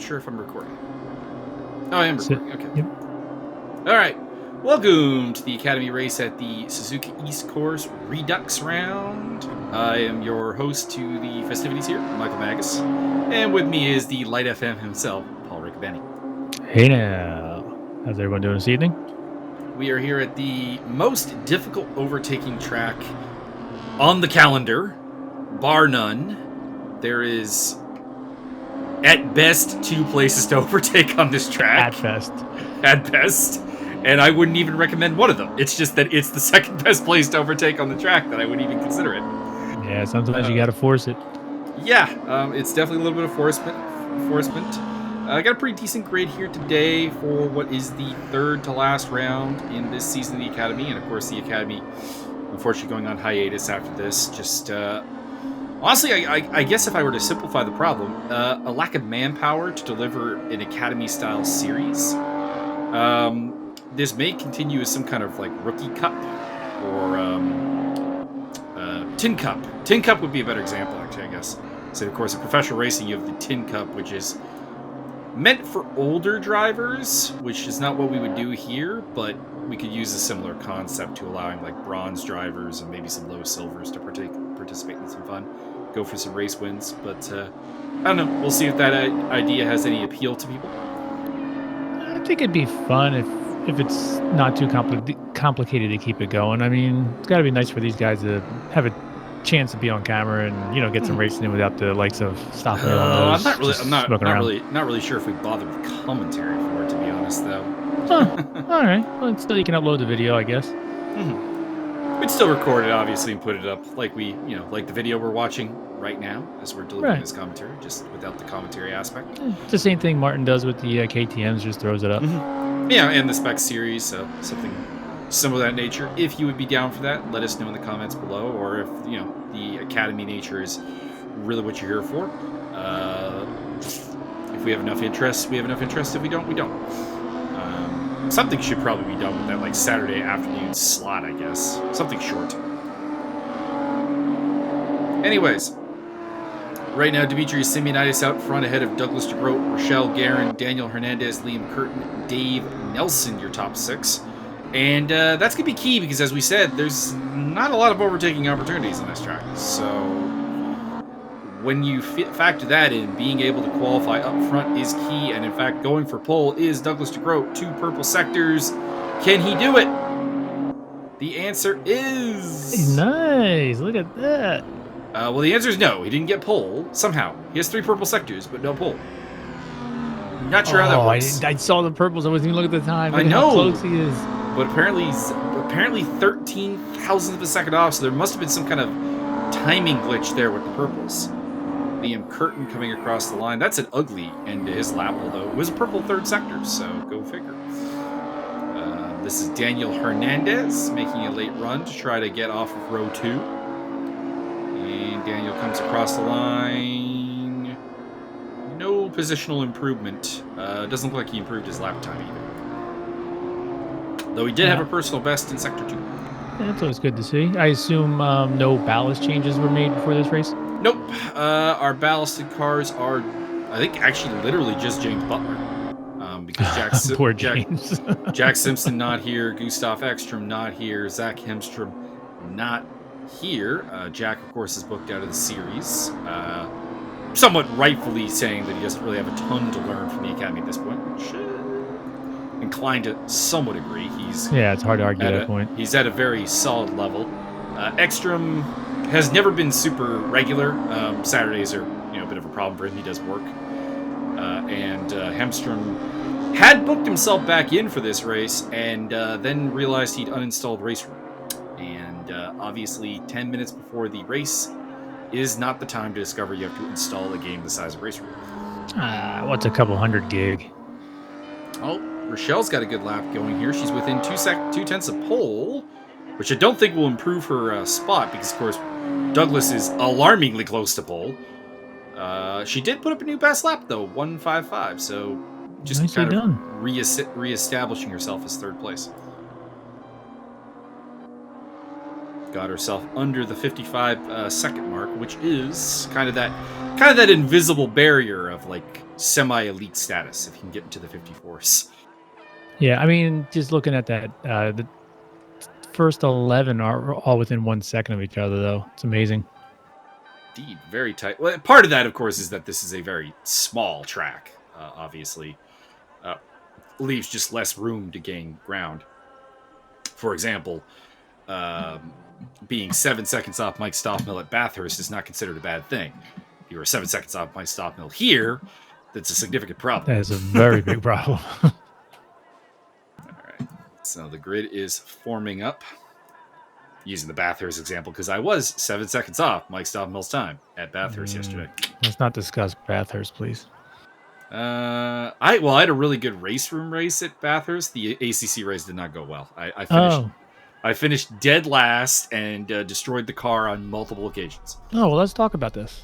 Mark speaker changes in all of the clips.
Speaker 1: sure if I'm recording. Oh, I am recording. Okay.
Speaker 2: Yep.
Speaker 1: All right. Welcome to the Academy race at the Suzuka East Course Redux round. I am your host to the festivities here, Michael Magas. And with me is the Light FM himself, Paul Riccobene.
Speaker 2: Hey now. How's everyone doing this evening?
Speaker 1: We are here at the most difficult overtaking track on the calendar, bar none. There is, at best, 2 places to overtake on this track.
Speaker 2: At best.
Speaker 1: At best. And I wouldn't even recommend one of them. It's just that it's the second best place to overtake on the track that I wouldn't even consider it.
Speaker 2: Yeah, sometimes you got to force it.
Speaker 1: Yeah, it's definitely a little bit of forcement. I got a pretty decent grade here today for what is the third to last round in this season of the Academy. And of course, the Academy, unfortunately, going on hiatus after this. Just, honestly, I guess if I were to simplify the problem, a lack of manpower to deliver an Academy-style series. This may continue as some kind of, like, Rookie Cup or Tin Cup. Tin Cup would be a better example, actually, I guess. So, of course, in professional racing, you have the Tin Cup, which is meant for older drivers, which is not what we would do here, but we could use a similar concept to allowing, like, bronze drivers and maybe some low silvers to participate in some fun, go for some race wins. But, I don't know. We'll see if that idea has any appeal to people.
Speaker 2: I think it'd be fun if it's not too complicated to keep it going. I mean, it's got to be nice for these guys to have a chance to be on camera and get some racing in without the likes of stopping.
Speaker 1: I'm not really sure if we bother with commentary for it, to be honest, though.
Speaker 2: All right. Well, still you can upload the video, I guess.
Speaker 1: We'd still record it, obviously, and put it up like we, like the video we're watching right now as we're delivering this commentary, just without the commentary aspect.
Speaker 2: It's the same thing Martin does with the KTMs, just throws it up.
Speaker 1: Yeah, and the spec series, so something similar to that nature. If you would be down for that, let us know in the comments below, or if, the Academy nature is really what you're here for. If we have enough interest, we have enough interest. If we don't, we don't. Something should probably be done with that, like, Saturday afternoon slot, I guess. Something short. Anyways, right now, Demetrius Simeonitis out front ahead of Douglas DeGroat, Rochelle Guerin, Daniel Hernandez, Liam Curtin, Dave Nelson, your top 6. And that's going to be key because, as we said, there's not a lot of overtaking opportunities on this track. So when you factor that in, being able to qualify up front is key. And, in fact, going for pole is Douglas DeGroat. 2 purple sectors. Can he do it? The answer is...
Speaker 2: Nice. Look at that.
Speaker 1: Well, the answer is no. He didn't get pole, somehow. He has 3 purple sectors, but no pole. Not sure how that works.
Speaker 2: I saw the purples. I wasn't even looking at the time.
Speaker 1: I know.
Speaker 2: How close he is.
Speaker 1: But apparently 13 thousandths of a second off, so there must have been some kind of timing glitch there with the purples. Liam Curtin coming across the line. That's an ugly end to his lap, although it was a purple 3rd sector, so go figure. This is Daniel Hernandez making a late run to try to get off of row 2. And Daniel comes across the line. No positional improvement. Doesn't look like he improved his lap time either. Though he did have a personal best in Sector 2.
Speaker 2: Yeah, that's always good to see. I assume no ballast changes were made before this race?
Speaker 1: Nope. Our ballasted cars are, I think, actually literally just James Butler. Because
Speaker 2: Poor James.
Speaker 1: Jack Simpson not here. Gustav Ekstrom not here. Zach Hemstrom not here. Jack, of course, is booked out of the series. Somewhat rightfully saying that he doesn't really have a ton to learn from the Academy at this point, which inclined to somewhat agree.
Speaker 2: It's hard to argue that point.
Speaker 1: He's at a very solid level. Ekstrom has never been super regular. Saturdays are a bit of a problem for him. He does work. And Hemstrom had booked himself back in for this race and then realized he'd uninstalled Race Room. And obviously 10 minutes before the race is not the time to discover you have to install a game the size of Race Room.
Speaker 2: What's a couple 100 gig?
Speaker 1: Oh, Rochelle's got a good lap going here. She's within 2/10 of pole, which I don't think will improve her spot because, of course, Douglas is alarmingly close to pole. She did put up a new best lap, though, 1:55, so just
Speaker 2: nicely
Speaker 1: kind of
Speaker 2: done.
Speaker 1: reestablishing herself as 3rd place. Got herself under the 55 second mark, which is kind of that invisible barrier of, like, semi-elite status if he can get into the 54s.
Speaker 2: Yeah, I mean, just looking at that, the first 11 are all within 1 second of each other, though. It's amazing.
Speaker 1: Indeed, very tight. Well, part of that, of course, is that this is a very small track. Obviously, uh, leaves just less room to gain ground. For example, being 7 seconds off Mike Stoffmill at Bathurst is not considered a bad thing. If you were 7 seconds off Mike Stoffmill here, that's a significant problem.
Speaker 2: That is a very big problem.
Speaker 1: All right. So the grid is forming up. Using the Bathurst example, because I was 7 seconds off Mike Stoffmill's time at Bathurst yesterday.
Speaker 2: Let's not discuss Bathurst, please.
Speaker 1: I had a really good race room race at Bathurst. The ACC race did not go well. I finished dead last and destroyed the car on multiple occasions.
Speaker 2: Oh, well, let's talk about this.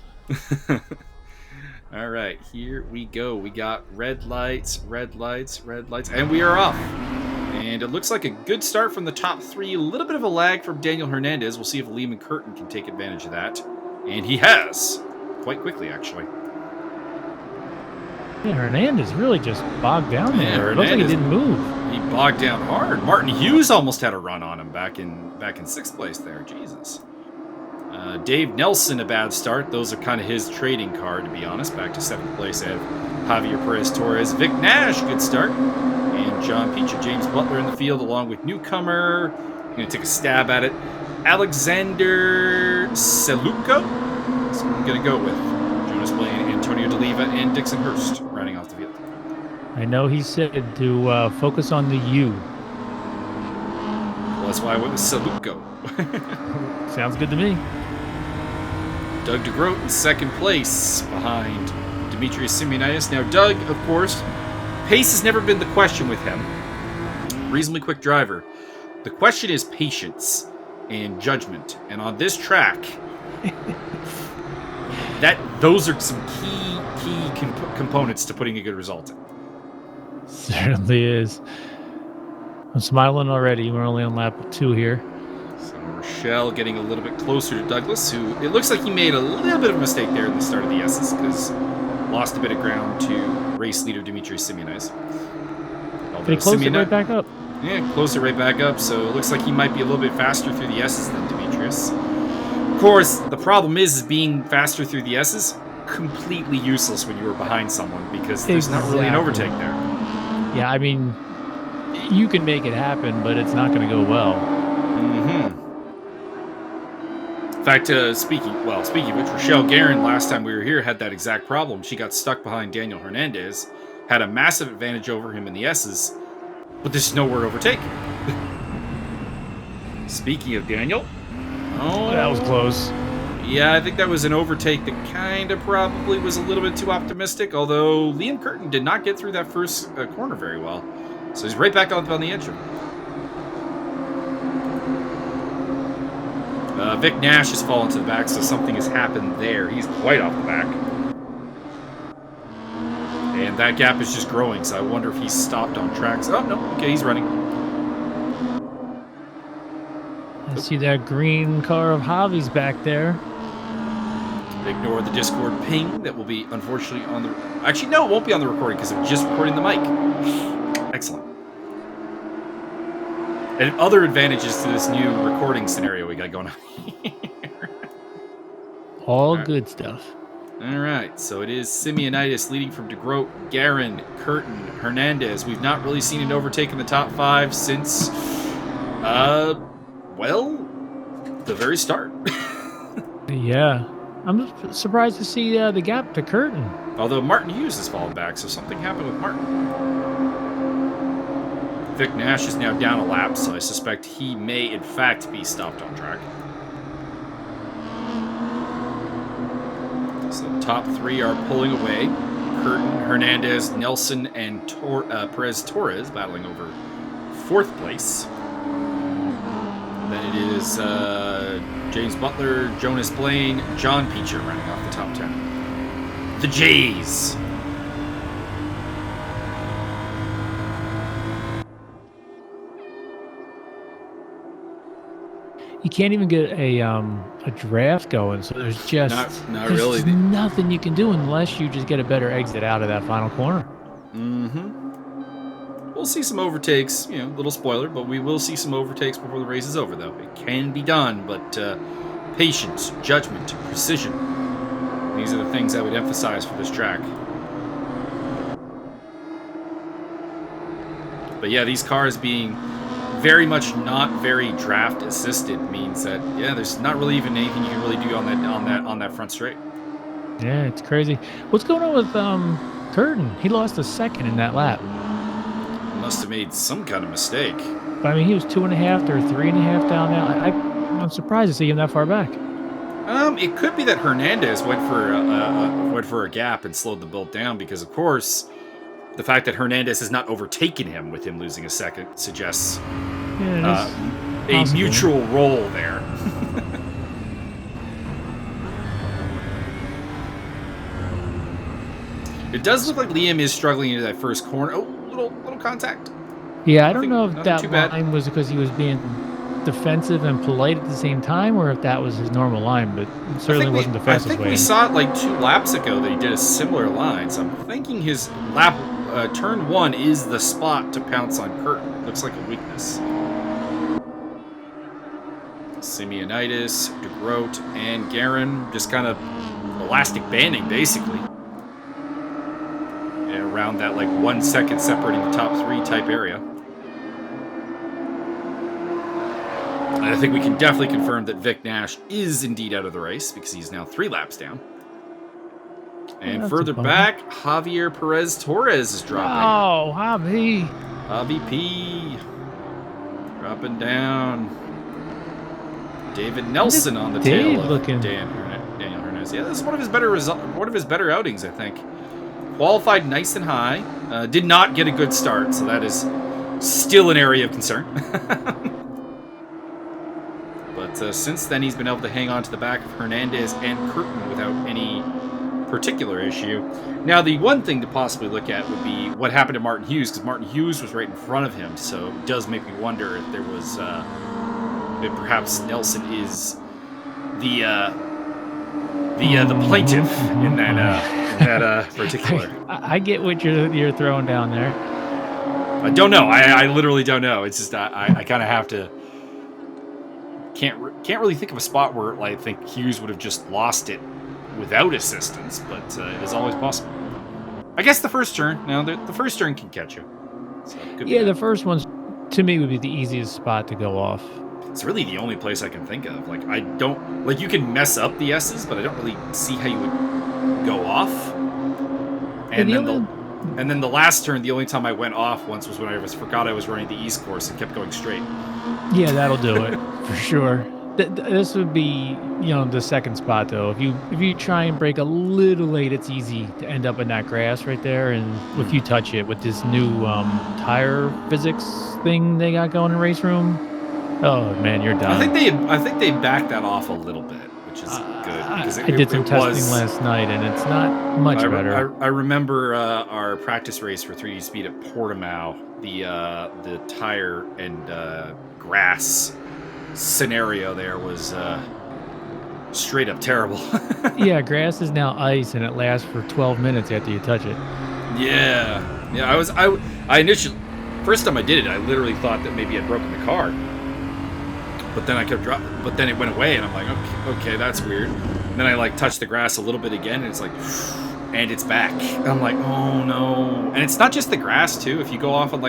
Speaker 1: All right, here we go. We got red lights, and we are off. And it looks like a good start from the top 3. A little bit of a lag from Daniel Hernandez. We'll see if Lehman Curtin can take advantage of that. And he has. Quite quickly, actually.
Speaker 2: Yeah, Hernandez really just bogged down there. It looks like he didn't move.
Speaker 1: He bogged down hard. Martin Hughes almost had a run on him back in 6th place there. Jesus. Dave Nelson, a bad start. Those are kind of his trading card, to be honest. Back to 7th place at Javier Perez-Torres. Vic Nash, good start. And John Peach and James Butler in the field, along with newcomer. I'm going to take a stab at it. Alexander Seluco. That's what I'm going to go with. Jonas Blaine, Antonio D'Oliva, and Dixon Hurst rounding off the field.
Speaker 2: I know he said to focus on the U.
Speaker 1: Well, that's why I went with Seluco.
Speaker 2: Sounds good to me.
Speaker 1: Doug DeGroat in 2nd place behind Demetrius Simeonitis. Now, Doug, of course, pace has never been the question with him. Reasonably quick driver. The question is patience and judgment. And on this track, those are some key components to putting a good result in.
Speaker 2: Certainly is. I'm smiling already. We're only on lap 2 here.
Speaker 1: So Rochelle getting a little bit closer to Douglas, who it looks like he made a little bit of a mistake there in the start of the S's because lost a bit of ground to race leader Demetrius Simeonitis.
Speaker 2: They closed it right back up.
Speaker 1: Yeah, closed it right back up, so it looks like he might be a little bit faster through the S's than Demetrius. Of course, the problem is being faster through the S's completely useless when you were behind someone because there's not really an overtake there.
Speaker 2: Yeah, I mean, you can make it happen, but it's not going to go well.
Speaker 1: Mm-hmm. In fact, speaking of which, Rochelle Guerin, last time we were here, had that exact problem. She got stuck behind Daniel Hernandez, had a massive advantage over him in the S's, but there's nowhere to overtake. Speaking of Daniel. Oh,
Speaker 2: that was close.
Speaker 1: Yeah, I think that was an overtake that kind of probably was a little bit too optimistic, although Liam Curtin did not get through that first corner very well. So he's right back on the edge of it. Vic Nash has fallen to the back, so something has happened there. He's quite off the back. And that gap is just growing, so I wonder if he's stopped on tracks. Oh, no. Okay, he's running.
Speaker 2: I see that green car of Javi's back there.
Speaker 1: Ignore the Discord ping that will be, unfortunately, on the... Actually, no, it won't be on the recording because I'm just recording the mic. Excellent. And other advantages to this new recording scenario we got going on here.
Speaker 2: All right. Good stuff.
Speaker 1: All right, so it is Simeonitis leading from DeGroat, Guerin, Curtin, Hernandez. We've not really seen an overtake in the top 5 since, the very start.
Speaker 2: Yeah. I'm surprised to see the gap to Curtin.
Speaker 1: Although Martin Hughes has fallen back, so something happened with Martin. Vic Nash is now down a lap, so I suspect he may, in fact, be stopped on track. So the top 3 are pulling away. Curtin, Hernandez, Nelson, and Perez-Torres battling over 4th place. Then it is James Butler, Jonas Blaine, John Peacher running off the top 10. The Jays.
Speaker 2: you can't even get a draft going. So there's
Speaker 1: Not
Speaker 2: there's
Speaker 1: really.
Speaker 2: just nothing you can do unless you just get a better exit out of that final corner.
Speaker 1: We'll see some overtakes, little spoiler, but we will see some overtakes before the race is over, though. It can be done, but patience, judgment, precision. These are the things I would emphasize for this track. But yeah, these cars being very much not very draft assisted means that there's not really even anything you can really do on that front straight.
Speaker 2: Yeah, it's crazy. What's going on with Curtin? He lost a second in that lap.
Speaker 1: Must have made some kind of mistake.
Speaker 2: But I mean, he was 2.5 or 3.5 down there. I'm surprised to see him that far back.
Speaker 1: It could be that Hernandez went for a gap and slowed the build down because, of course, the fact that Hernandez has not overtaken him with him losing a second suggests a mutual role there. It does look like Liam is struggling into that first corner. Oh, little contact.
Speaker 2: Yeah, I don't know if that line was because he was being defensive and polite at the same time, or if that was his normal line, but it certainly wasn't the fastest way.
Speaker 1: I think we saw it like 2 laps ago that he did a similar line, so I'm thinking his turn 1 is the spot to pounce on Curtin. It looks like a weakness. Simeonitis, DeGroat, and Guerin just kind of elastic banding, basically. And around that, 1 second separating the top 3 type area. And I think we can definitely confirm that Vic Nash is indeed out of the race because he's now 3 laps down. And further back, Javier Perez Torres is dropping.
Speaker 2: Oh, Javi.
Speaker 1: Javi P. Dropping down. David Nelson on the tail of Daniel Hernandez. Yeah, this is one of his better outings, I think. Qualified nice and high. Did not get a good start, so that is still an area of concern. But since then, he's been able to hang on to the back of Hernandez and Curtin without any particular issue. Now, the one thing to possibly look at would be what happened to Martin Hughes, because Martin Hughes was right in front of him, so it does make me wonder if there was, if perhaps Nelson is the plaintiff in that particular.
Speaker 2: I get what you're throwing down there.
Speaker 1: I don't know. I literally don't know. It's just I kind of have to. Can't really think of a spot where I think Hughes would have just lost it without assistance, but it is always possible. I guess the first turn. Now the first turn can catch you. So
Speaker 2: the first one to me would be the easiest spot to go off.
Speaker 1: It's really the only place I can think of. I don't you can mess up the S's, but I don't really see how you would go off. And then the last turn, the only time I went off once was when I forgot I was running the East course and kept going straight.
Speaker 2: Yeah, that'll do it for sure. This would be, the second spot though. If you try and brake a little late, it's easy to end up in that grass right there. And if you touch it with this new tire physics thing they got going in race room, oh man, you're done.
Speaker 1: I think they backed that off a little bit, which is good.
Speaker 2: I did some testing last night, and it's not much better.
Speaker 1: I remember our practice race for 3D Speed at Portimao. The tire and grass scenario there was straight up terrible.
Speaker 2: Yeah, grass is now ice, and it lasts for 12 minutes after you touch it.
Speaker 1: Yeah. I initially, first time I did it, I literally thought that maybe I'd broken the car. But then I kept dropping. But then it went away, and I'm like, okay, that's weird. And then I touched the grass a little bit again, and it's like, and it's back. And I'm like, oh no. And it's not just the grass too. If you go off on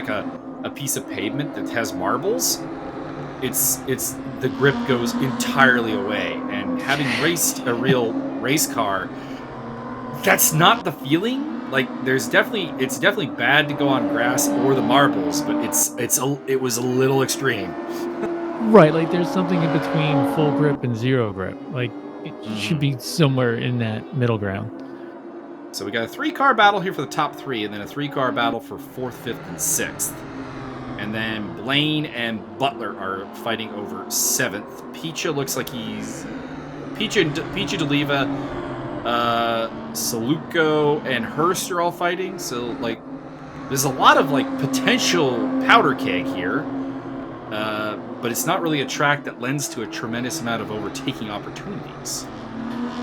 Speaker 1: a piece of pavement that has marbles, it's the grip goes entirely away. And having raced a real race car, that's not the feeling. It's definitely bad to go on grass or the marbles, but it was a little extreme.
Speaker 2: Right, there's something in between full grip and zero grip. It should be somewhere in that middle ground.
Speaker 1: So we got a 3-car battle here for the top 3, and then a 3-car battle for 4th, 5th, and 6th. And then Blaine and Butler are fighting over 7th. Picha looks like he's... Picha D'Oliva, Saluco, and Hurst are all fighting. So, there's a lot of, potential powder keg here. but it's not really a track that lends to a tremendous amount of overtaking opportunities.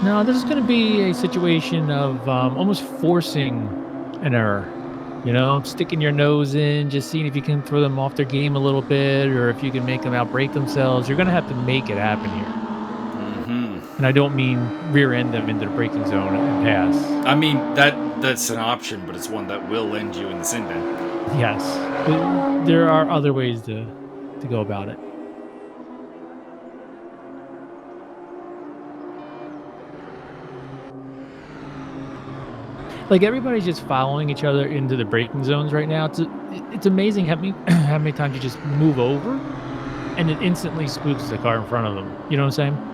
Speaker 2: No, this is going to be a situation of almost forcing an error. You know, sticking your nose in, just seeing if you can throw them off their game a little bit, or if you can make them outbreak themselves. You're going to have to make it happen here. And I don't mean rear end them into the braking zone and pass.
Speaker 1: I mean, that's an option, but it's one that will land you in the sin bin.
Speaker 2: Yes, but there are other ways to go about it. Like, everybody's just following each other into the braking zones right now. It's amazing how many how many times you just move over, and it instantly spooks the car in front of them. You know what I'm saying?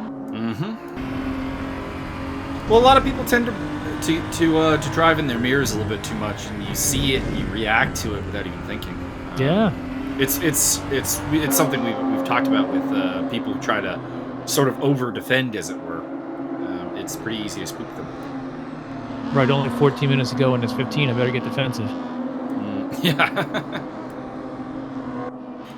Speaker 1: Well, a lot of people tend to drive in their mirrors a little bit too much, and you see it and you react to it without even thinking.
Speaker 2: Yeah.
Speaker 1: It's something we've talked about with people who try to sort of over defend, as it were. It's pretty easy to spook them.
Speaker 2: Right, only 14 minutes ago and it's 15. I better get defensive.
Speaker 1: Yeah.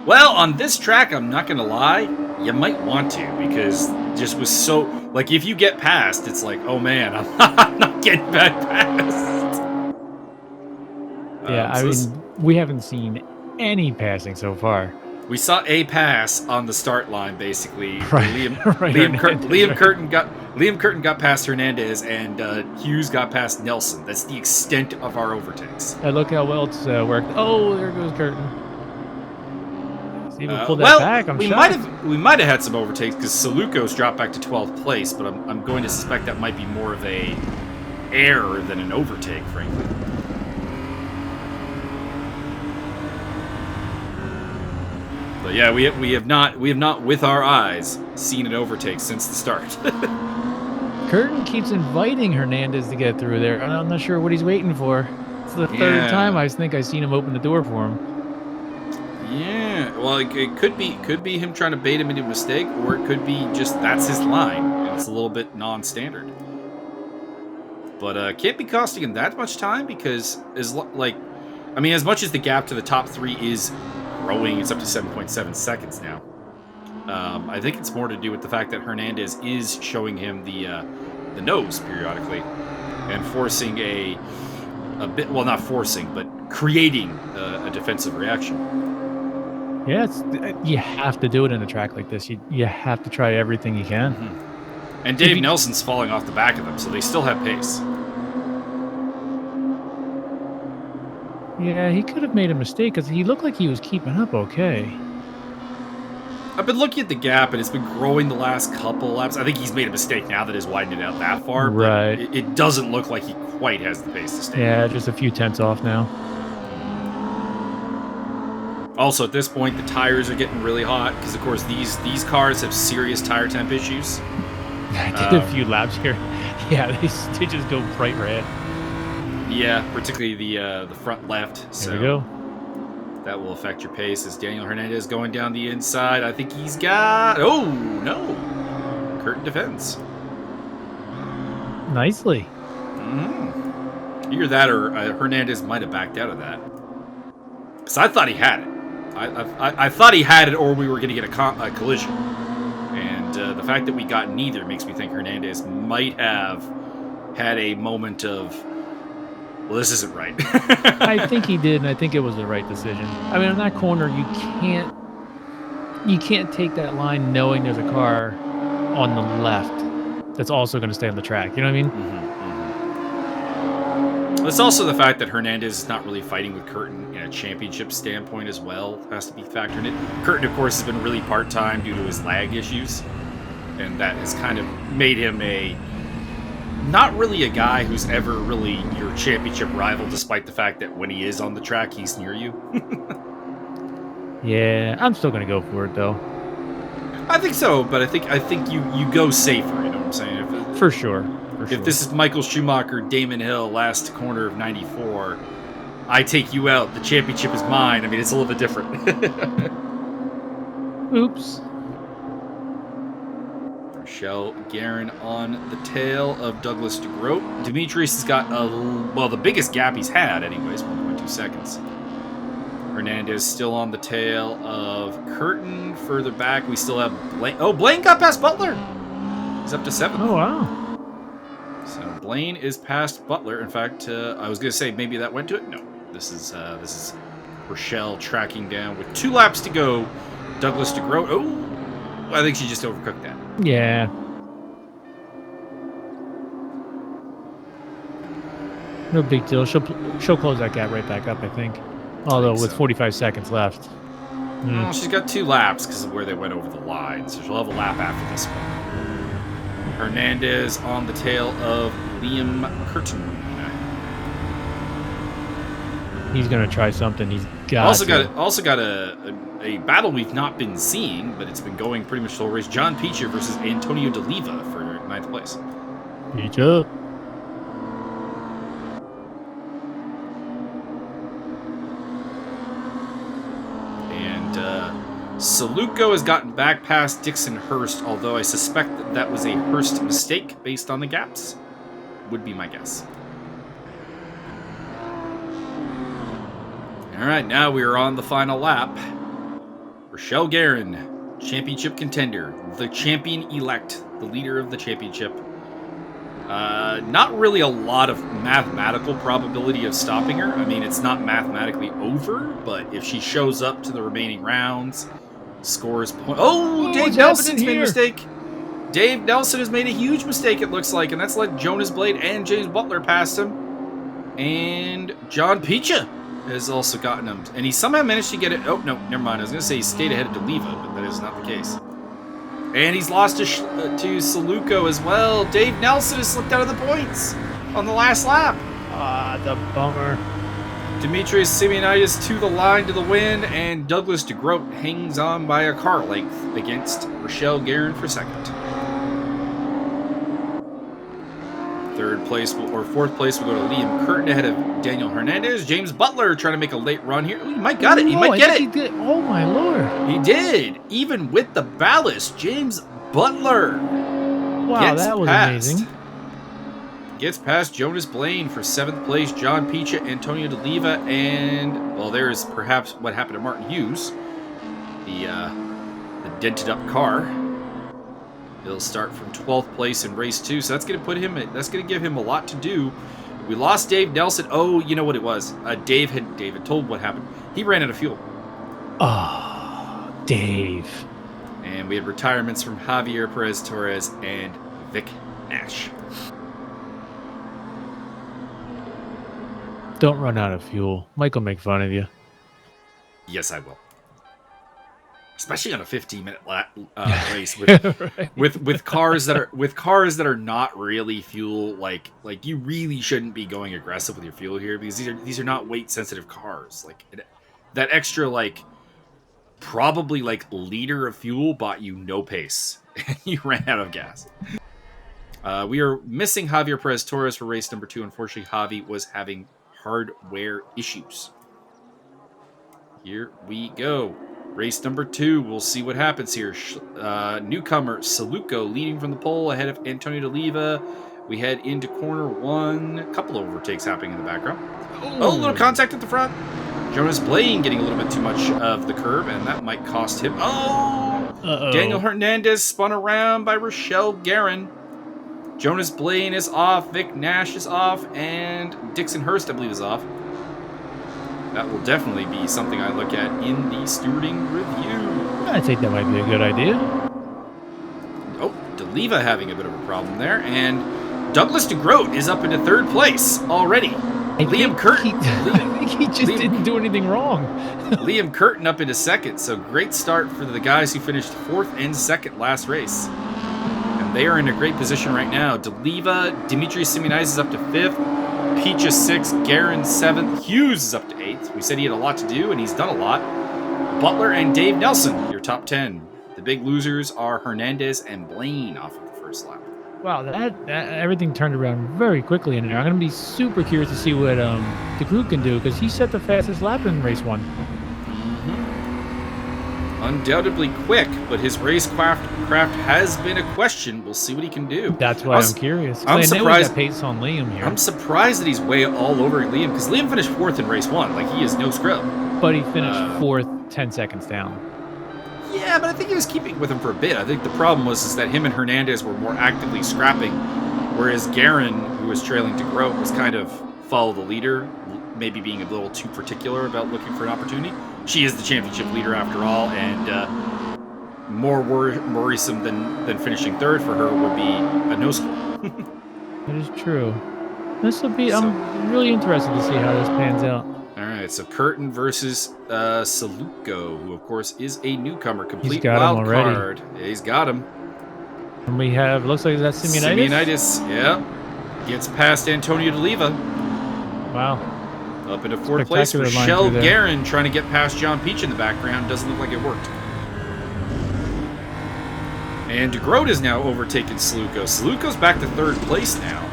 Speaker 1: Well, on this track, I'm not going to lie, you might want to, because just was so... Like, if you get past, it's like, oh man, I'm not getting back past.
Speaker 2: Yeah, I mean, we haven't seen any passing so far.
Speaker 1: We saw a pass on the start line, basically.
Speaker 2: Right.
Speaker 1: Liam Curtin got past Hernandez, and Hughes got past Nelson. That's the extent of our overtakes.
Speaker 2: And look how well it's worked. Oh, there goes Curtin. See if we pull that back.
Speaker 1: We might have had some overtakes because Saluco's dropped back to 12th place, but I'm going to suspect that might be more of a error than an overtake, frankly. But yeah, we have not with our eyes seen an overtake since the start.
Speaker 2: Curtin keeps inviting Hernandez to get through there, and I'm not sure what he's waiting for. It's the third time I think I've seen him open the door for him.
Speaker 1: Yeah, well, it could be him trying to bait him into a mistake, or it could be just that's his line, and it's a little bit non-standard. But can't be costing him that much time because as much as the gap to the top three is growing, it's up to 7.7 seconds now. I think it's more to do with the fact that Hernandez is showing him the nose periodically and forcing a bit, well, not forcing, but creating a defensive reaction.
Speaker 2: Yeah, you have to do it in a track like this. You have to try everything you can.
Speaker 1: And Dave Nelson's falling off the back of them, so they still have pace.
Speaker 2: Yeah, he could have made a mistake because he looked like he was keeping up okay.
Speaker 1: I've been looking at the gap, and it's been growing the last couple laps. I think he's made a mistake now that he's widened it out that far.
Speaker 2: Right.
Speaker 1: But it doesn't look like he quite has the pace to stay.
Speaker 2: Yeah, just a few tenths off now.
Speaker 1: Also, at this point, the tires are getting really hot because, of course, these cars have serious tire temp issues.
Speaker 2: I did a few laps here. Yeah, they just go bright red.
Speaker 1: Yeah, particularly the front left. So
Speaker 2: there we go.
Speaker 1: That will affect your pace as Daniel Hernandez going down the inside. I think he's got... Oh, no. Curtin defends.
Speaker 2: Nicely.
Speaker 1: Either that or Hernandez might have backed out of that. Because I thought he had it. I thought he had it, or we were going to get a collision. And the fact that we got neither makes me think Hernandez might have had a moment of, well, this isn't right.
Speaker 2: I think he did, and I think it was the right decision. I mean, on that corner, you can't take that line knowing there's a car on the left that's also going to stay on the track. You know what I mean?
Speaker 1: It's also the fact that Hernandez is not really fighting with Curtin in a championship standpoint as well. Has to be factored in. Curtin, of course, has been really part-time due to his lag issues, and that has kind of made him not really a guy who's ever really your championship rival, despite the fact that when he is on the track, he's near you.
Speaker 2: Yeah, I'm still going to go for it, though.
Speaker 1: I think so, but I think you go safer, you know what I'm saying?
Speaker 2: For sure.
Speaker 1: If this is Michael Schumacher, Damon Hill, last corner of 94, I take you out, the championship is mine. I mean, it's a little bit different.
Speaker 2: Oops.
Speaker 1: Michelle Guerin on the tail of Douglas DeGroat. Demetrius has got the biggest gap he's had anyways, 1.2 seconds. Hernandez still on the tail of Curtin. Further back, we still have Blaine. Oh, Blaine got past Butler. He's up to 7th.
Speaker 2: Oh, wow.
Speaker 1: So Blaine is past Butler. In fact, I was going to say maybe that went to it. No, this is Rochelle tracking down with 2 laps to go. Douglas DeGroat. Oh, I think she just overcooked that.
Speaker 2: Yeah. No big deal. She'll close that gap right back up, I think. Although with 45 seconds left.
Speaker 1: Well, she's got 2 laps because of where they went over the line, so she'll have a lap after this one. Hernandez on the tail of Liam Curtin.
Speaker 2: He's gonna try something. He's got
Speaker 1: also got a battle we've not been seeing, but it's been going pretty much the whole race. John Peacher versus Antonio D'Oliva for 9th place.
Speaker 2: Peacher.
Speaker 1: Saluco has gotten back past Dixon Hurst, although I suspect that was a Hurst mistake based on the gaps. Would be my guess. Alright, now we are on the final lap. Rochelle Guerin, championship contender, the champion-elect, the leader of the championship. Not really a lot of mathematical probability of stopping her. I mean, it's not mathematically over, but if she shows up to the remaining rounds, scores point. Oh, Dave Nelson's made a mistake. Dave Nelson has made a huge mistake, it looks like, and that's let Jonas Blade and James Butler past him. And John Peacher has also gotten him. And he somehow managed to get it. Oh, no, never mind. I was going to say he stayed ahead of D'Oliva, but that is not the case. And he's lost to Saluco as well. Dave Nelson has slipped out of the points on the last lap.
Speaker 2: Ah, the bummer.
Speaker 1: Demetrius Simeonitis to the line to the win, and Douglas DeGroat hangs on by a car length against Rochelle Guerin for 2nd. 3rd place, or 4th place, will go to Liam Curtin ahead of Daniel Hernandez. James Butler trying to make a late run here. He might got it. He might get it.
Speaker 2: He did. Oh, my Lord.
Speaker 1: He did. Even with the ballast, James Butler
Speaker 2: Wow, that was amazing.
Speaker 1: Gets past Jonas Blaine for 7th place, John Peacher, Antonio D'Oliva, and, well, there's perhaps what happened to Martin Hughes, the dented up car. He'll start from 12th place in race 2, so that's going to give him a lot to do. We lost Dave Nelson. Oh, you know what it was? Dave had told what happened. He ran out of fuel.
Speaker 2: Oh, Dave.
Speaker 1: And we had retirements from Javier Perez Torres and Vic Nash.
Speaker 2: Don't run out of fuel. Mike will make fun of you.
Speaker 1: Yes, I will. Especially on a 15-minute race with,
Speaker 2: Right.
Speaker 1: with cars that are not really fuel like you really shouldn't be going aggressive with your fuel here, because these are not weight sensitive cars. Like that extra probably liter of fuel bought you no pace. You ran out of gas. We are missing Javier Perez Torres for race number 2. Unfortunately, Javi was having hardware issues. Here we go. Race number 2, we'll see what happens here. Newcomer Saluco leading from the pole ahead of Antonio D'Oliva. We head into corner 1. A couple of overtakes happening in the background. Oh, a little contact at the front. Jonas Blaine getting a little bit too much of the curb, and that might cost him. Oh!
Speaker 2: Uh-oh.
Speaker 1: Daniel Hernandez spun around by Rochelle Guerin. Jonas Blaine is off. Vic Nash is off. And Dixon Hurst, I believe, is off. That will definitely be something I look at in the stewarding review.
Speaker 2: I think that might be a good idea.
Speaker 1: Oh, D'Oliva having a bit of a problem there. And Douglas DeGroat is up into 3rd place already. Liam Curtin.
Speaker 2: I think he just didn't do anything wrong.
Speaker 1: Liam Curtin up into 2nd. So great start for the guys who finished 4th and 2nd last race. And they are in a great position right now. D'Oliva, Demetrius Simeonitis is up to 5th. Peach is 6th, Guerin 7th, Hughes is up to 8th. We said he had a lot to do, and he's done a lot. Butler and Dave Nelson, your top 10. The big losers are Hernandez and Blaine off of the first lap.
Speaker 2: Wow, that everything turned around very quickly in there. I'm going to be super curious to see what the crew can do, because he set the fastest lap in race 1.
Speaker 1: Undoubtedly quick, but his racecraft has been a question. We'll see what he can do.
Speaker 2: That's why I'm curious.
Speaker 1: I'm surprised
Speaker 2: that pace on Liam here.
Speaker 1: I'm surprised that he's way all over Liam, because Liam finished 4th in race 1. Like, he is no scrub.
Speaker 2: but he finished
Speaker 1: Uh,
Speaker 2: 4th, 10 seconds down.
Speaker 1: Yeah, but I think he was keeping with him for a bit. I think the problem was that him and Hernandez were more actively scrapping, whereas Guerin, who was trailing to Grote, was kind of follow the leader, maybe being a little too particular about looking for an opportunity. She is the championship leader after all, and more worrisome than finishing 3rd for her would be a no score.
Speaker 2: That is true. This will be.
Speaker 1: So-
Speaker 2: I'm really interested to see how this pans out.
Speaker 1: All right, so Curtin versus Saluko, who of course is a newcomer, complete
Speaker 2: got him
Speaker 1: wild
Speaker 2: already.
Speaker 1: card. Yeah, he's got him.
Speaker 2: And we have. Looks like that's Simeonitis.
Speaker 1: Simeonitis, yeah, gets past Antonio D'Oliva.
Speaker 2: Wow.
Speaker 1: Up into 4th place.
Speaker 2: Spectacular line
Speaker 1: Rochelle
Speaker 2: through there.
Speaker 1: Guerin trying to get past John Peach in the background. Doesn't look like it worked. And DeGroat is now overtaken Saluko. Saluko's back to 3rd place now.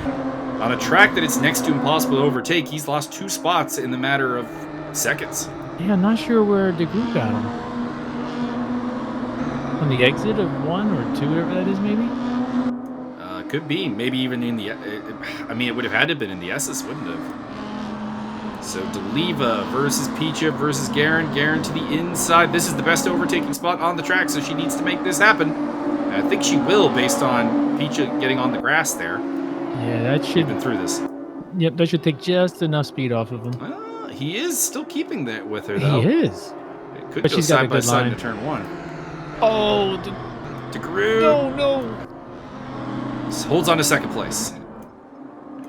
Speaker 1: On a track that it's next to impossible to overtake, he's lost 2 spots in the matter of seconds.
Speaker 2: Yeah, I'm not sure where DeGroot got him. On the exit of 1 or 2, whatever that is, maybe?
Speaker 1: Could be. Maybe even in the... I mean, it would have had to have been in the S's, wouldn't it have? So D'Oliva versus Picha versus Guerin. Guerin to the inside. This is the best overtaking spot on the track, so she needs to make this happen. And I think she will, based on Picha getting on the grass there.
Speaker 2: Yeah, that should...
Speaker 1: Been through this.
Speaker 2: Yep, that should take just enough speed off of him.
Speaker 1: He is still keeping that with her, though.
Speaker 2: He is.
Speaker 1: It could
Speaker 2: But
Speaker 1: go
Speaker 2: she's got a
Speaker 1: side by
Speaker 2: good
Speaker 1: side
Speaker 2: line.
Speaker 1: into turn 1.
Speaker 2: Oh,
Speaker 1: DeGroot
Speaker 2: no.
Speaker 1: holds on to 2nd place.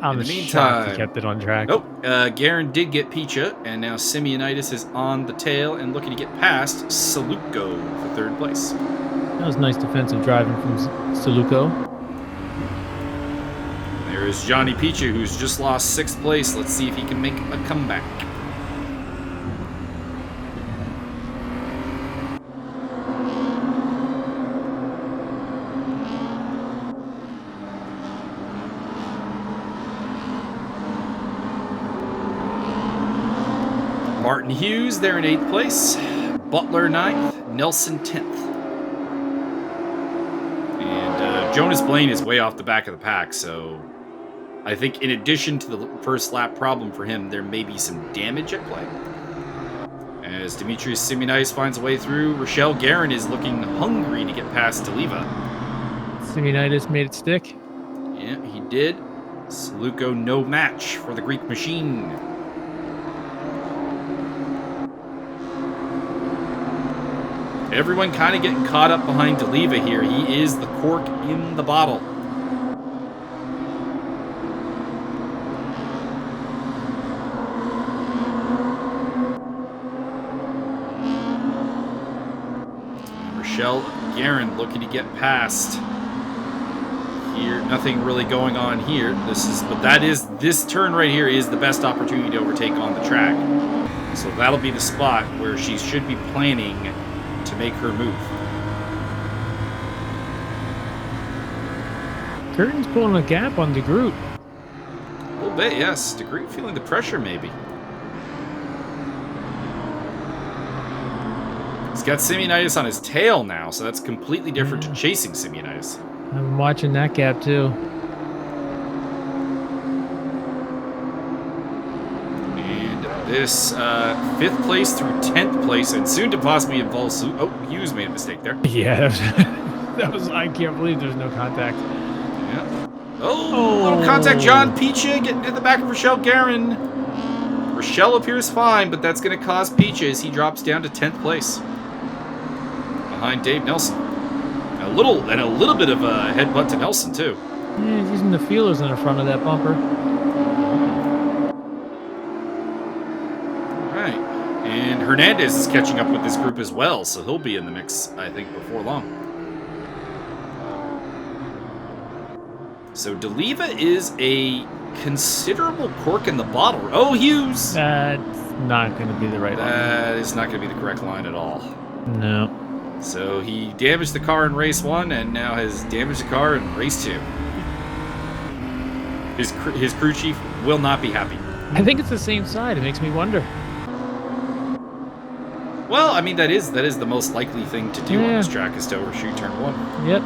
Speaker 2: I'm
Speaker 1: In the
Speaker 2: shocked
Speaker 1: meantime-
Speaker 2: he kept it on track.
Speaker 1: Oh, Guerin did get Picha, and now Simeonitis is on the tail and looking to get past Saluko for 3rd place.
Speaker 2: That was nice defensive driving from Saluko.
Speaker 1: There is Johnny Picha, who's just lost 6th place. Let's see if he can make a comeback. Martin Hughes, they're in 8th place. Butler 9th. Nelson 10th. And Jonas Blaine is way off the back of the pack, so I think in addition to the first lap problem for him, there may be some damage at play. As Demetrius Simeonitis finds a way through, Rochelle Guerin is looking hungry to get past D'Oliva.
Speaker 2: Simeonitis made it stick.
Speaker 1: Yeah, he did. Saluko no match for the Greek machine. Everyone kind of getting caught up behind D'Oliva here. He is the cork in the bottle. Rochelle Guerin looking to get past. Here, nothing really going on here. This turn right here is the best opportunity to overtake on the track. So that'll be the spot where she should be planning to make her move.
Speaker 2: Curtin's pulling a gap on DeGroot.
Speaker 1: A little bit, yes. DeGroot feeling the pressure, maybe. He's got Simeonitis on his tail now, so that's completely different to chasing Simeonitis.
Speaker 2: I'm watching that gap too.
Speaker 1: And this 5th place through 10th place, and soon to possibly involve... Oh, Hughes made a mistake there.
Speaker 2: Yeah, that was. I can't believe there's no contact.
Speaker 1: Yeah. Oh, little contact. John Picha getting to the back of Rochelle Guerin. Rochelle appears fine, but that's going to cause Picha as he drops down to 10th place. Behind Dave Nelson. A little bit of a headbutt to Nelson, too.
Speaker 2: Yeah, he's using the feelers in the front of that bumper.
Speaker 1: Right. And Hernandez is catching up with this group as well, so he'll be in the mix, I think, before long. So D'Oliva is a considerable cork in the bottle. Oh, Hughes!
Speaker 2: That's not going to be the right line.
Speaker 1: That is not going to be the correct line at all.
Speaker 2: No.
Speaker 1: So he damaged the car in race 1 and now has damaged the car in race 2. His crew chief will not be happy.
Speaker 2: I think it's the same side. It makes me wonder.
Speaker 1: Well, I mean, that is the most likely thing to do on
Speaker 2: Yeah.
Speaker 1: this track is to overshoot turn 1.
Speaker 2: Yep.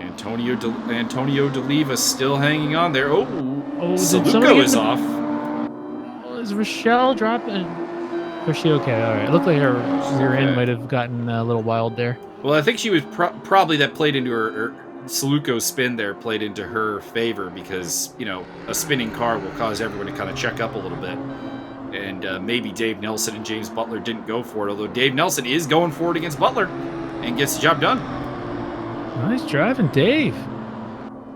Speaker 1: Antonio D'Oliva still hanging on there. Oh,
Speaker 2: Oh, did somebody
Speaker 1: Saluko
Speaker 2: get
Speaker 1: is
Speaker 2: in
Speaker 1: off.
Speaker 2: Oh, is Rochelle dropping? Was she okay? All right. It looked like her rear end
Speaker 1: Okay.
Speaker 2: might have gotten a little wild there.
Speaker 1: Well, I think she was probably that played into her Saluko's spin there played into her favor because, you know, a spinning car will cause everyone to kind of check up a little bit. And maybe Dave Nelson and James Butler didn't go for it, although Dave Nelson is going for it against Butler and gets the job done.
Speaker 2: Nice driving, Dave.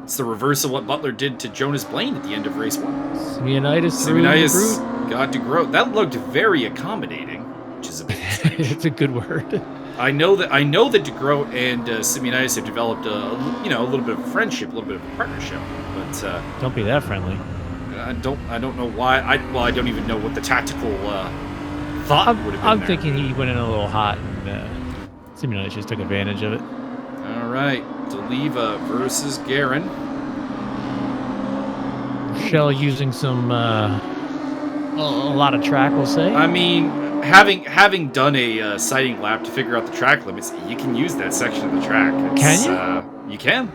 Speaker 1: It's the reverse of what Butler did to Jonas Blaine at the end of race 1.
Speaker 2: Simeonitis
Speaker 1: got to grow. That looked very accommodating, which is a bit strange.
Speaker 2: It's a good word.
Speaker 1: I know that DeGroat and Simeonitis have developed a little bit of a friendship, a little bit of a partnership. But
Speaker 2: don't be that friendly.
Speaker 1: I don't know why. I don't even know what the tactical thought would have been.
Speaker 2: I'm thinking he went in a little hot, and Simeonitis just took advantage of it.
Speaker 1: All right, D'Oliva versus Guerin.
Speaker 2: Shell using some a lot of track, we'll say.
Speaker 1: I mean, having done a sighting lap to figure out the track limits, you can use that section of the track.
Speaker 2: Can you?
Speaker 1: You can.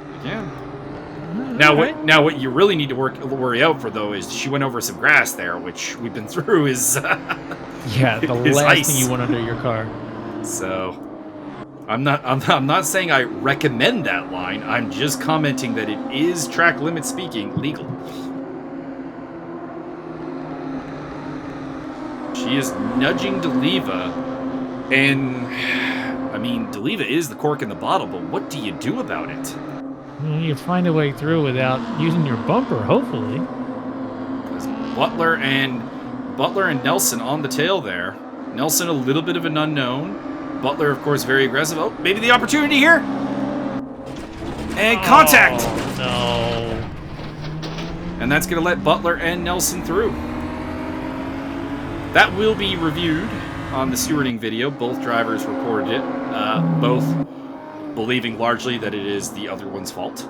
Speaker 1: Now, what you really need to worry out for though is she went over some grass there, which we've been through. Is
Speaker 2: yeah, the last
Speaker 1: ice.
Speaker 2: thing you want under your car.
Speaker 1: So, I'm not saying I recommend that line. I'm just commenting that it is track limit speaking legal. She is nudging D'Oliva, and I mean, D'Oliva is the cork in the bottle, but what do you do about it?
Speaker 2: You find a way through without using your bumper, hopefully.
Speaker 1: Because Butler and Nelson on the tail there. Nelson a little bit of an unknown. Butler, of course, very aggressive. Oh, maybe the opportunity here. And contact.
Speaker 2: Oh, no.
Speaker 1: And that's going to let Butler and Nelson through. That will be reviewed on the stewarding video. Both drivers reported it. Both believing largely that it is the other one's fault.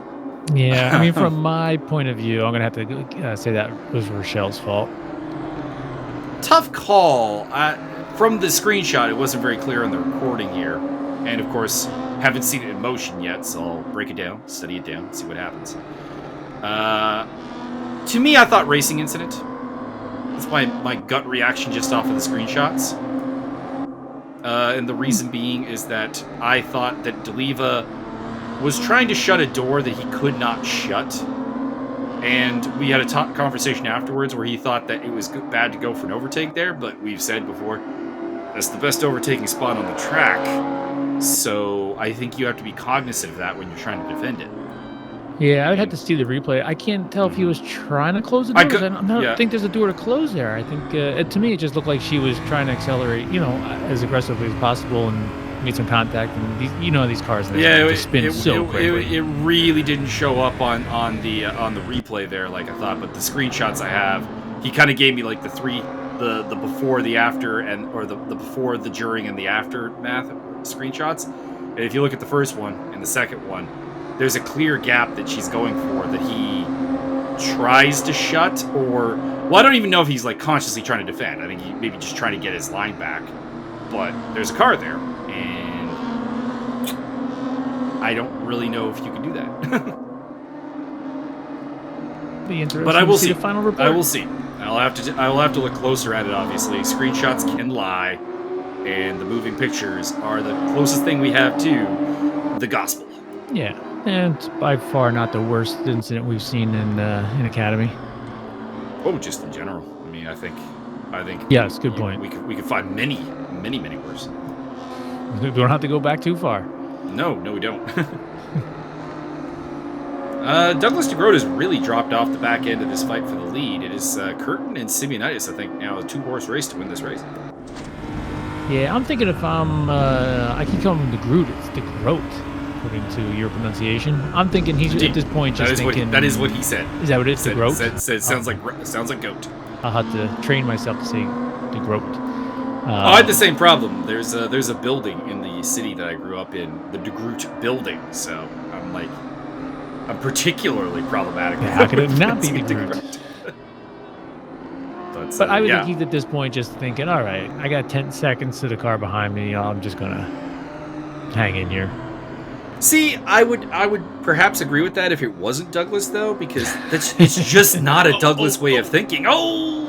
Speaker 2: Yeah, I mean, from my point of view, I'm going to have to say that was Rochelle's fault.
Speaker 1: Tough call. From the screenshot, it wasn't very clear on the recording here. And, of course, haven't seen it in motion yet, so I'll break it down, study it down, see what happens. To me, I thought racing incident. That's my gut reaction just off of the screenshots. And the reason being is that I thought that D'Oliva was trying to shut a door that he could not shut. And we had a conversation afterwards where he thought that it was bad to go for an overtake there, but we've said before, that's the best overtaking spot on the track. So I think you have to be cognizant of that when you're trying to defend it.
Speaker 2: Yeah, I would have to see the replay. I can't tell if he was trying to close the door. I don't think there's a door to close there. I think, to me, it just looked like she was trying to accelerate, as aggressively as possible and make some contact. And these cars, just spin so quickly.
Speaker 1: It really didn't show up on the replay there, like I thought. But the screenshots I have, he kind of gave me like the before, the after, or the before, the during, and the aftermath screenshots. And if you look at the first one and the second one, there's a clear gap that she's going for that he tries to shut, I don't even know if he's like consciously trying to defend. I think he maybe just trying to get his line back. But there's a car there, and I don't really know if you can do that.
Speaker 2: Be interesting
Speaker 1: but I will
Speaker 2: to see the final report.
Speaker 1: I will see. I will have to look closer at it. Obviously, screenshots can lie, and the moving pictures are the closest thing we have to the gospel.
Speaker 2: Yeah, and it's by far not the worst incident we've seen in Academy.
Speaker 1: Oh, just in general. I mean, I think.
Speaker 2: Yes, good point.
Speaker 1: We could find many worse.
Speaker 2: We don't have to go back too far.
Speaker 1: No, we don't. Douglas DeGroat has really dropped off the back end of this fight for the lead. It is Curtin and Simeonitis, I think, now a 2-horse race to win this race.
Speaker 2: Yeah, I'm thinking if I keep calling him DeGroat, it's DeGroat. According to your pronunciation, I'm thinking he's at this point just thinking.
Speaker 1: That is what he said.
Speaker 2: Is that what it is?
Speaker 1: DeGroat? Sounds like goat.
Speaker 2: I'll have to train myself to say DeGroat.
Speaker 1: I had the same problem. There's a building in the city that I grew up in, the DeGroot building. So I'm particularly problematic.
Speaker 2: How could it not be DeGroot? But I would think he's at this point just thinking, all right, I got 10 seconds to the car behind me. I'm just gonna hang in here.
Speaker 1: See, I would perhaps agree with that if it wasn't Douglas, though, because it's just not a Douglas way of thinking. Oh!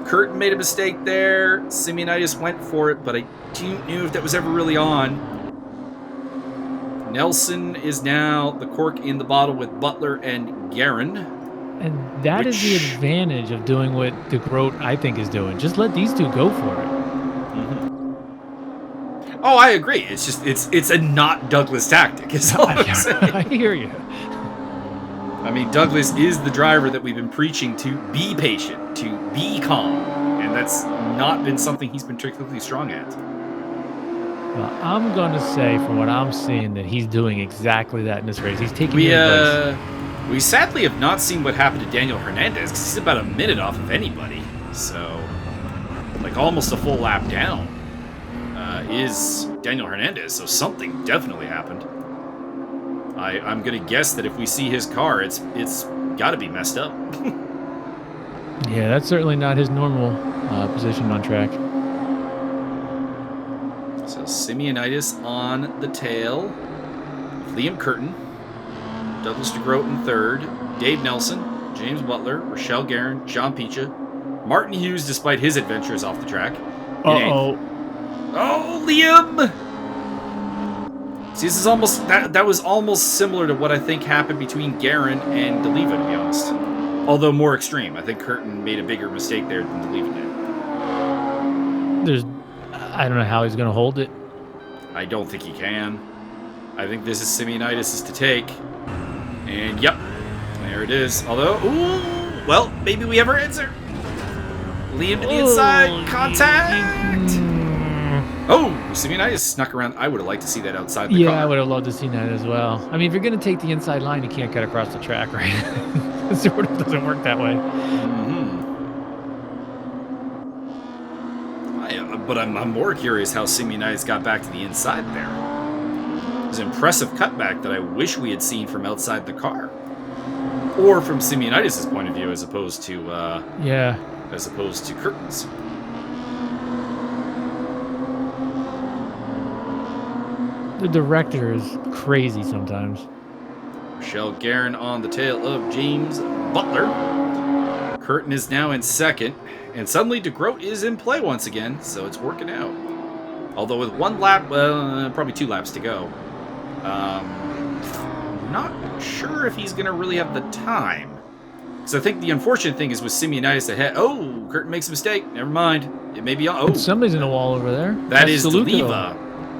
Speaker 1: Curtin made a mistake there. Simeonitis went for it, but I don't know if that was ever really on. Nelson is now the cork in the bottle with Butler and Guerin.
Speaker 2: And that is the advantage of doing what DeGroat, I think, is doing. Just let these two go for it.
Speaker 1: Oh, I agree. It's just it's a not Douglas tactic. Is all I'm saying.
Speaker 2: I hear you.
Speaker 1: I mean, Douglas is the driver that we've been preaching to be patient, to be calm, and that's not been something he's been particularly strong at.
Speaker 2: Well, I'm gonna say, from what I'm seeing, that he's doing exactly that in this race. He's taking your advice.
Speaker 1: We sadly have not seen what happened to Daniel Hernandez because he's about a minute off of anybody. So, like almost a full lap down is Daniel Hernandez. So something definitely happened. I'm gonna guess that if we see his car, it's got to be messed up.
Speaker 2: Yeah, that's certainly not his normal position on track.
Speaker 1: So Simeonitis on the tail of Liam Curtin, Douglas DeGroat in third, Dave Nelson, James Butler, Rochelle Guerin, John Picha, Martin Hughes, despite his adventures off the track.
Speaker 2: Uh-oh.
Speaker 1: Oh, Liam! See, this is almost that was almost similar to what I think happened between Guerin and DeLeva, to be honest. Although more extreme. I think Curtin made a bigger mistake there than DeLeva did.
Speaker 2: I don't know how he's going to hold it.
Speaker 1: I don't think he can. I think this is Simeonitis to take. And yep, there it is. Although, ooh, well, maybe we have our answer. Liam to the inside, contact! Oh, Simeonitis snuck around. I would have liked to see that outside the car.
Speaker 2: Yeah, I would have loved to see that as well. I mean, if you're going to take the inside line, you can't cut across the track, right? It sort of doesn't work that way.
Speaker 1: But I'm more curious how Simeonitis got back to the inside there. It was an impressive cutback that I wish we had seen from outside the car. Or from Simeonitis' point of view, as opposed to Curtin's.
Speaker 2: The director is crazy sometimes.
Speaker 1: Rochelle Guerin on the tail of James Butler. Curtin is now in second. And suddenly DeGroat is in play once again, so it's working out. Although with one lap, probably 2 laps to go. Not sure if he's going to really have the time. Because I think the unfortunate thing is with Simeonitis ahead. Oh, Curtin makes a mistake. Never mind. It may be... Oh,
Speaker 2: somebody's in the wall over there.
Speaker 1: That is DeLeva.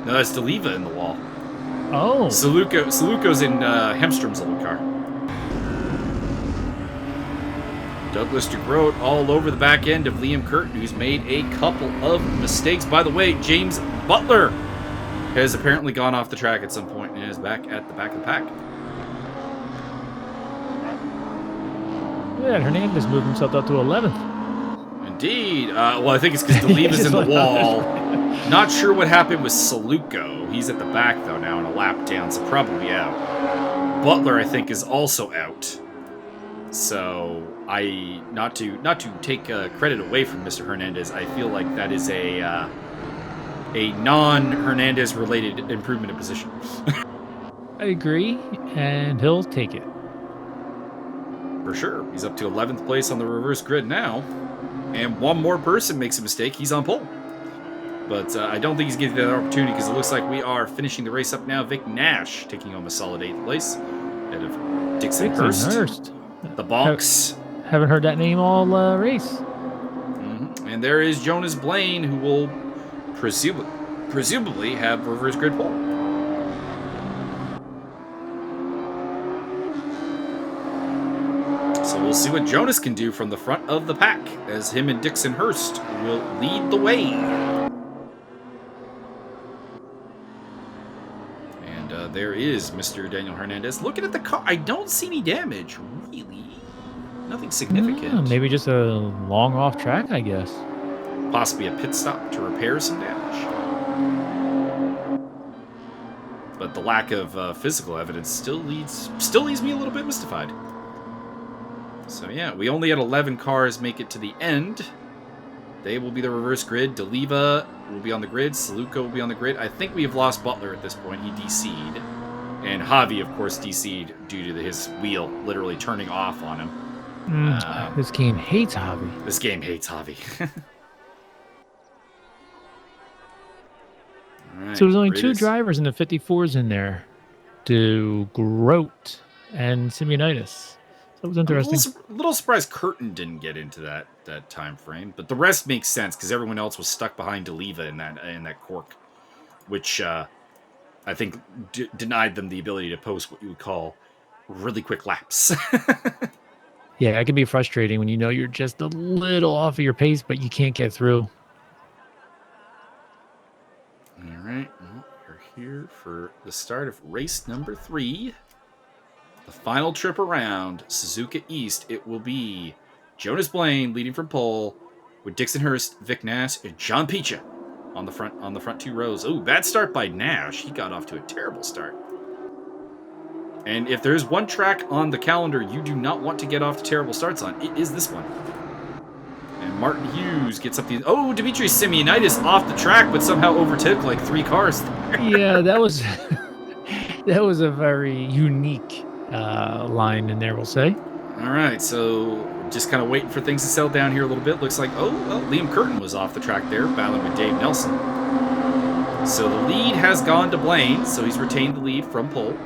Speaker 1: No, that's DeLeva in the wall.
Speaker 2: Oh.
Speaker 1: Saluko's in Hemstrom's little car. Douglas DeGroat all over the back end of Liam Curtin, who's made a couple of mistakes. By the way, James Butler has apparently gone off the track at some point and is back at the back of the pack.
Speaker 2: Yeah, Hernandez moved himself up to 11th.
Speaker 1: Indeed. Well, I think it's because DeLeva's in the wall. Not sure what happened with Saluko. He's at the back, though, now in a lap down, so probably out. Butler, I think, is also out. So, not to take credit away from Mr. Hernandez, I feel like that is a non-Hernandez related improvement in position.
Speaker 2: I agree, and he'll take it.
Speaker 1: For sure. He's up to 11th place on the reverse grid now. And one more person makes a mistake, he's on pole. But I don't think he's getting that opportunity because it looks like we are finishing the race up now. Vic Nash taking home a solid 8th place ahead of Dixon Hurst. The Bonks.
Speaker 2: Haven't heard that name all race.
Speaker 1: And there is Jonas Blaine, who will presumably have reverse grid pole. So we'll see what Jonas can do from the front of the pack as him and Dixon Hurst will lead the way. And there is Mr. Daniel Hernandez. Looking at the car, I don't see any damage, really. Nothing significant.
Speaker 2: Maybe just a long off track, I guess.
Speaker 1: Possibly a pit stop to repair some damage. But the lack of physical evidence still leaves me a little bit mystified. So yeah, we only had 11 cars make it to the end. They will be the reverse grid. Deliva will be on the grid. Saluka will be on the grid. I think we have lost Butler at this point. He DC'd. And Javi, of course, DC'd due to his wheel literally turning off on him.
Speaker 2: This game hates Javi.
Speaker 1: This game hates Javi. Right,
Speaker 2: So there's only two drivers in the 54s in there. Groat and Simeonitis. That was interesting.
Speaker 1: I'm a little surprised Curtin didn't get into that time frame, but the rest makes sense because everyone else was stuck behind Deliva in that cork, which I think denied them the ability to post what you would call really quick laps.
Speaker 2: Yeah, it can be frustrating when you know you're just a little off of your pace, but you can't get through.
Speaker 1: All right, well, we're here for the start of race number 3. The final trip around Suzuka East. It will be Jonas Blaine leading from pole with Dixon Hurst, Vic Nash, and John Picha on the front 2 rows. Oh, bad start by Nash. He got off to a terrible start. And if there's one track on the calendar you do not want to get off to terrible starts on, it is this one. And Martin Hughes gets up the... Oh, Dimitri Simeonitis off the track, but somehow overtook like 3 cars there.
Speaker 2: Yeah, that was that was a very unique line in there, we'll say.
Speaker 1: All right, so just kind of waiting for things to settle down here a little bit. Looks like, Liam Curtin was off the track there, battling with Dave Nelson. So the lead has gone to Blaine, so he's retained the lead from pole.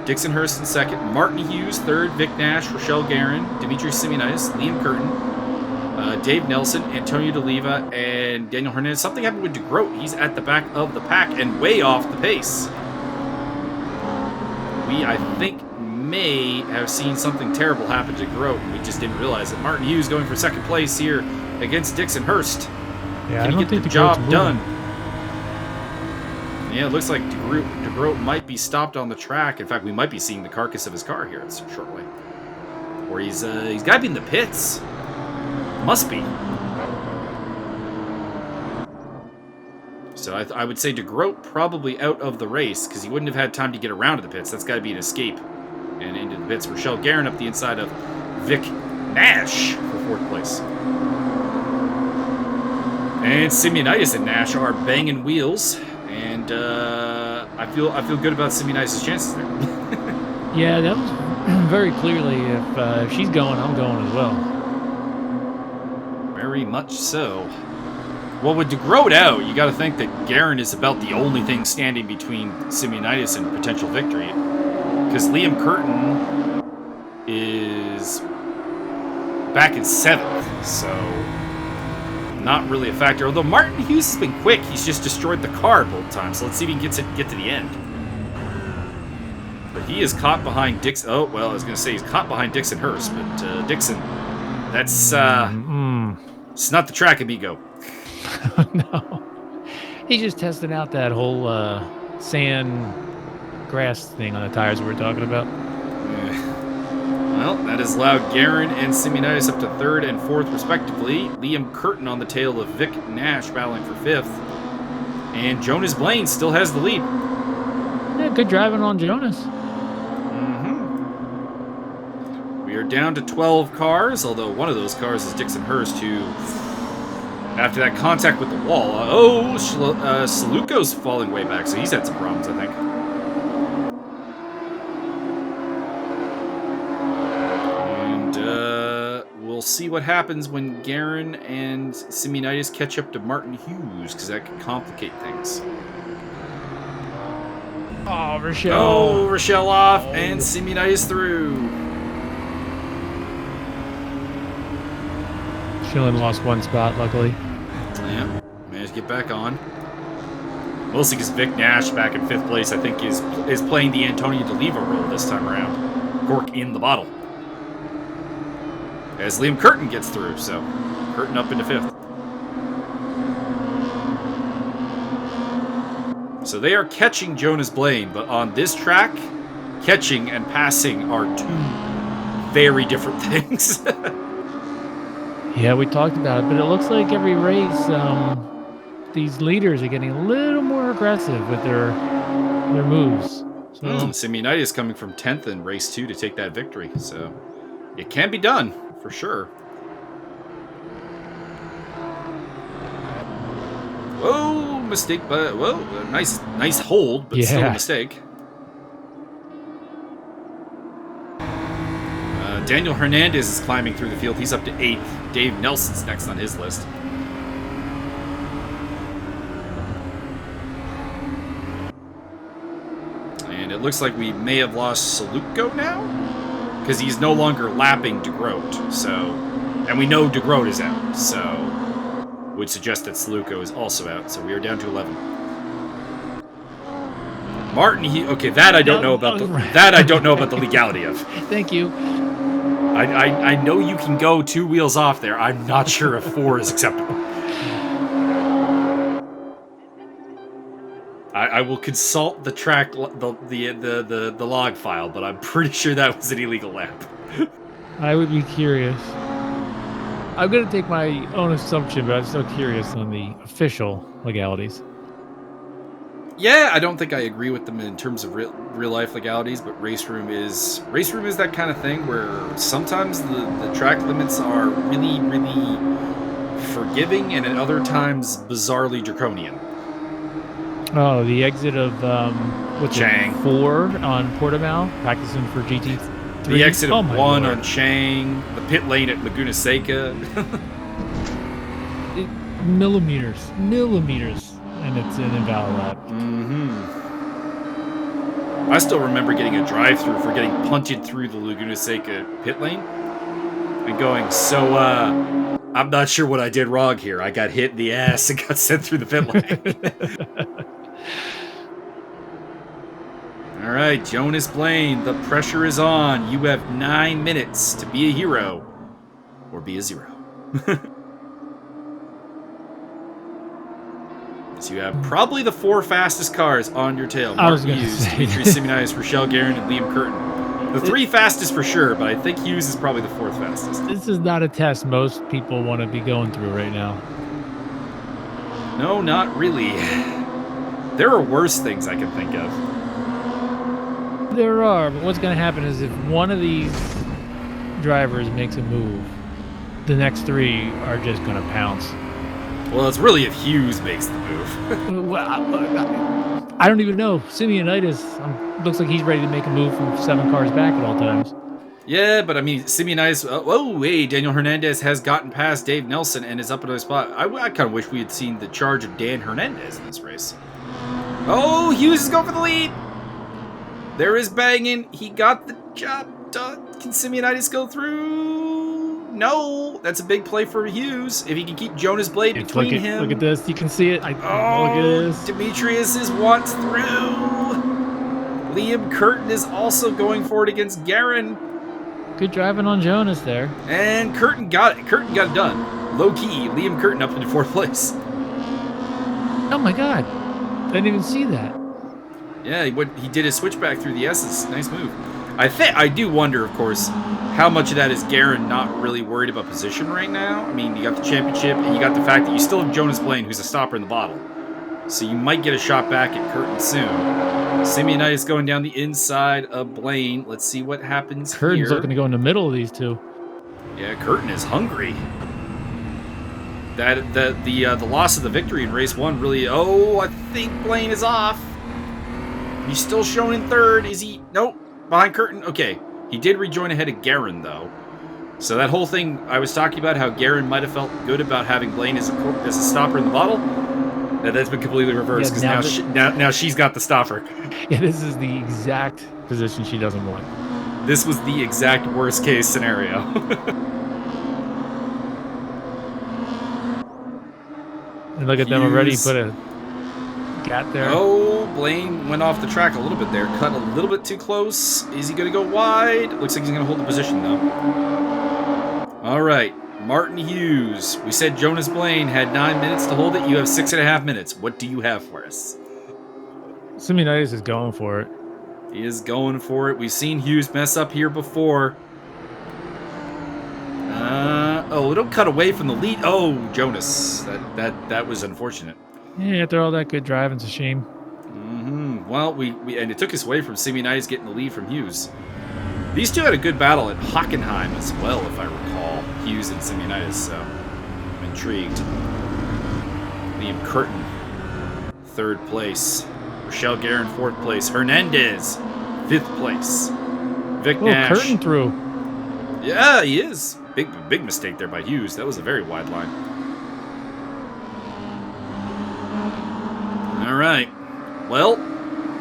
Speaker 1: Dixon Hurst in second, Martin Hughes third, Vic Nash, Rochelle Guerin, Dimitri Simeonitis, Liam Curtin, Dave Nelson, Antonio D'Oliva, and Daniel Hernandez. Something happened with DeGroat. He's at the back of the pack and way off the pace. We, I think, may have seen something terrible happen to DeGroat, and we just didn't realize it. Martin Hughes going for second place here against Dixon Hurst.
Speaker 2: Yeah,
Speaker 1: Can he get the job done? Yeah, it looks like DeGroat might be stopped on the track. In fact, we might be seeing the carcass of his car here shortly. Or he's got to be in the pits. Must be. So I would say DeGroat probably out of the race because he wouldn't have had time to get around to the pits. That's got to be an escape. And into the pits. Rochelle Guerin up the inside of Vic Nash for 4th place. And Simeonitis and Nash are banging wheels. And I feel good about Simeonitis' chances there.
Speaker 2: Yeah, that was very clearly if she's going, I'm going as well.
Speaker 1: Very much so. Well, with DeGroat out, you got to think that Guerin is about the only thing standing between Simeonitis and potential victory. Because Liam Curtin is back in 7th, so not really a factor. Although Martin Hughes has been quick, he's just destroyed the car both times. So let's see if he can get to the end. But he is caught behind Dixon. Oh, well, I was going to say he's caught behind Dixon Hurst, but Dixon, that's it's not the track, amigo.
Speaker 2: No, he's just testing out that whole sand grass thing on the tires we were talking about.
Speaker 1: Well, that has allowed Guerin and Simeonitis up to 3rd and 4th, respectively. Liam Curtin on the tail of Vic Nash battling for 5th. And Jonas Blaine still has the lead.
Speaker 2: Yeah, good driving on Jonas.
Speaker 1: Mm-hmm. We are down to 12 cars, although one of those cars is Dixon Hurst, who, after that contact with the wall, Saluko's falling way back, so he's had some problems, I think. We'll see what happens when Guerin and Simeonitis catch up to Martin Hughes, because that can complicate things.
Speaker 2: Oh, Rochelle.
Speaker 1: Oh, Rochelle off, and Simeonitis through.
Speaker 2: She only lost 1 spot, luckily.
Speaker 1: Yeah, managed to get back on. Mostly because Vic Nash, back in 5th place, I think is playing the Antonio D'Oliva role this time around. Cork in the bottle. As Liam Curtin gets through, so Curtin up into 5th. So they are catching Jonas Blaine, but on this track, catching and passing are 2 very different things.
Speaker 2: Yeah, we talked about it, but it looks like every race, these leaders are getting a little more aggressive with their moves. So
Speaker 1: Simeonitis coming from 10th in race 2 to take that victory, so it can be done. For sure. Whoa, mistake, but whoa, nice hold, but still a mistake. Daniel Hernandez is climbing through the field. He's up to 8th. Dave Nelson's next on his list. And it looks like we may have lost Saluko now, because he's no longer lapping DeGroat. So, and we know DeGroat is out, so would suggest that Saluko is also out. So we are down to 11. Martin, okay, that I don't know about that I don't know about the legality of.
Speaker 2: Thank you.
Speaker 1: I know you can go 2 wheels off there. I'm not sure if 4 is acceptable. I will consult the track, the log file, but I'm pretty sure that was an illegal lap.
Speaker 2: I would be curious. I'm going to take my own assumption, but I'm still curious on the official legalities.
Speaker 1: Yeah, I don't think I agree with them in terms of real life legalities, but race room is that kind of thing where sometimes the track limits are really, really forgiving, and at other times bizarrely draconian.
Speaker 2: Oh, the exit of
Speaker 1: Chang
Speaker 2: 4 on Portimao, practicing for GT3.
Speaker 1: The exit of 1 on Chang, the pit lane at Laguna Seca.
Speaker 2: millimeters, and it's an invalid lap.
Speaker 1: I still remember getting a drive-through for getting punted through the Laguna Seca pit lane and going, so I'm not sure what I did wrong here. I got hit in the ass and got sent through the pit lane. All right, Jonas Blaine, the pressure is on. You have 9 minutes to be a hero or be a zero. So you have probably the 4 fastest cars on your tail. Mark Hughes, Dimitri Simeonitis, Rochelle Guerin, and Liam Curtin. The 3 fastest for sure, but I think Hughes is probably the 4th fastest.
Speaker 2: This is not a test most people want to be going through right now.
Speaker 1: No, not really. There are worse things I can think of.
Speaker 2: There are, but what's going to happen is if one of these drivers makes a move, the next 3 are just going to pounce.
Speaker 1: Well, it's really if Hughes makes the move.
Speaker 2: Well, I don't even know. Simeonitis looks like he's ready to make a move from 7 cars back at all times.
Speaker 1: Yeah, but I mean, Simeonitis... Daniel Hernandez has gotten past Dave Nelson and is up in a spot. I kind of wish we had seen the charge of Dan Hernandez in this race. Oh, Hughes is going for the lead! There is banging. He got the job done. Can Simeonitis go through? No. That's a big play for Hughes. If he can keep Jonas Blade between him.
Speaker 2: Look at this. You can see it. Look at this.
Speaker 1: Demetrius is once through. Liam Curtin is also going for it against Guerin.
Speaker 2: Good driving on Jonas there.
Speaker 1: And Curtin got it. Curtin got it done. Low key. Liam Curtin up into 4th place.
Speaker 2: Oh my God. I didn't even see that.
Speaker 1: Yeah, he did his switchback through the S's. Nice move. I do wonder, of course, how much of that is Guerin not really worried about position right now. I mean, you got the championship, and you got the fact that you still have Jonas Blaine, who's a stopper in the bottle. So you might get a shot back at Curtin soon. Simeonitis going down the inside of Blaine. Let's see what happens here.
Speaker 2: Curtin's looking to go in the middle of these 2.
Speaker 1: Yeah, Curtin is hungry. The loss of the victory in race 1 really... Oh, I think Blaine is off. He's still shown in 3rd. Is he? Nope. Behind Curtin. Okay. He did rejoin ahead of Guerin, though. So that whole thing I was talking about, how Guerin might have felt good about having Blaine as a stopper in the bottle, that's been completely reversed because now she's got the stopper.
Speaker 2: Yeah, this is the exact position she doesn't want.
Speaker 1: This was the exact worst case scenario.
Speaker 2: And look at them already put a gap there.
Speaker 1: Oh, Blaine went off the track a little bit there. Cut a little bit too close. Is he going to go wide? Looks like he's going to hold the position, though. All right. Martin Hughes. We said Jonas Blaine had 9 minutes to hold it. You have 6.5 minutes. What do you have for us?
Speaker 2: Simeonitis is going for it.
Speaker 1: He is going for it. We've seen Hughes mess up here before. Don't cut away from the lead. Oh, Jonas. That was unfortunate.
Speaker 2: Yeah, after all that good driving, it's a shame.
Speaker 1: Mm-hmm. Well, and it took us away from Simeonitis getting the lead from Hughes. These 2 had a good battle at Hockenheim as well, if I recall. Hughes and Simeonitis, so I'm intrigued. Liam Curtin, 3rd place. Rochelle Guerin, 4th place. Hernandez, 5th place. Vic Nash.
Speaker 2: Curtin through.
Speaker 1: Yeah, he is. Big mistake there by Hughes. That was a very wide line. All right. Well,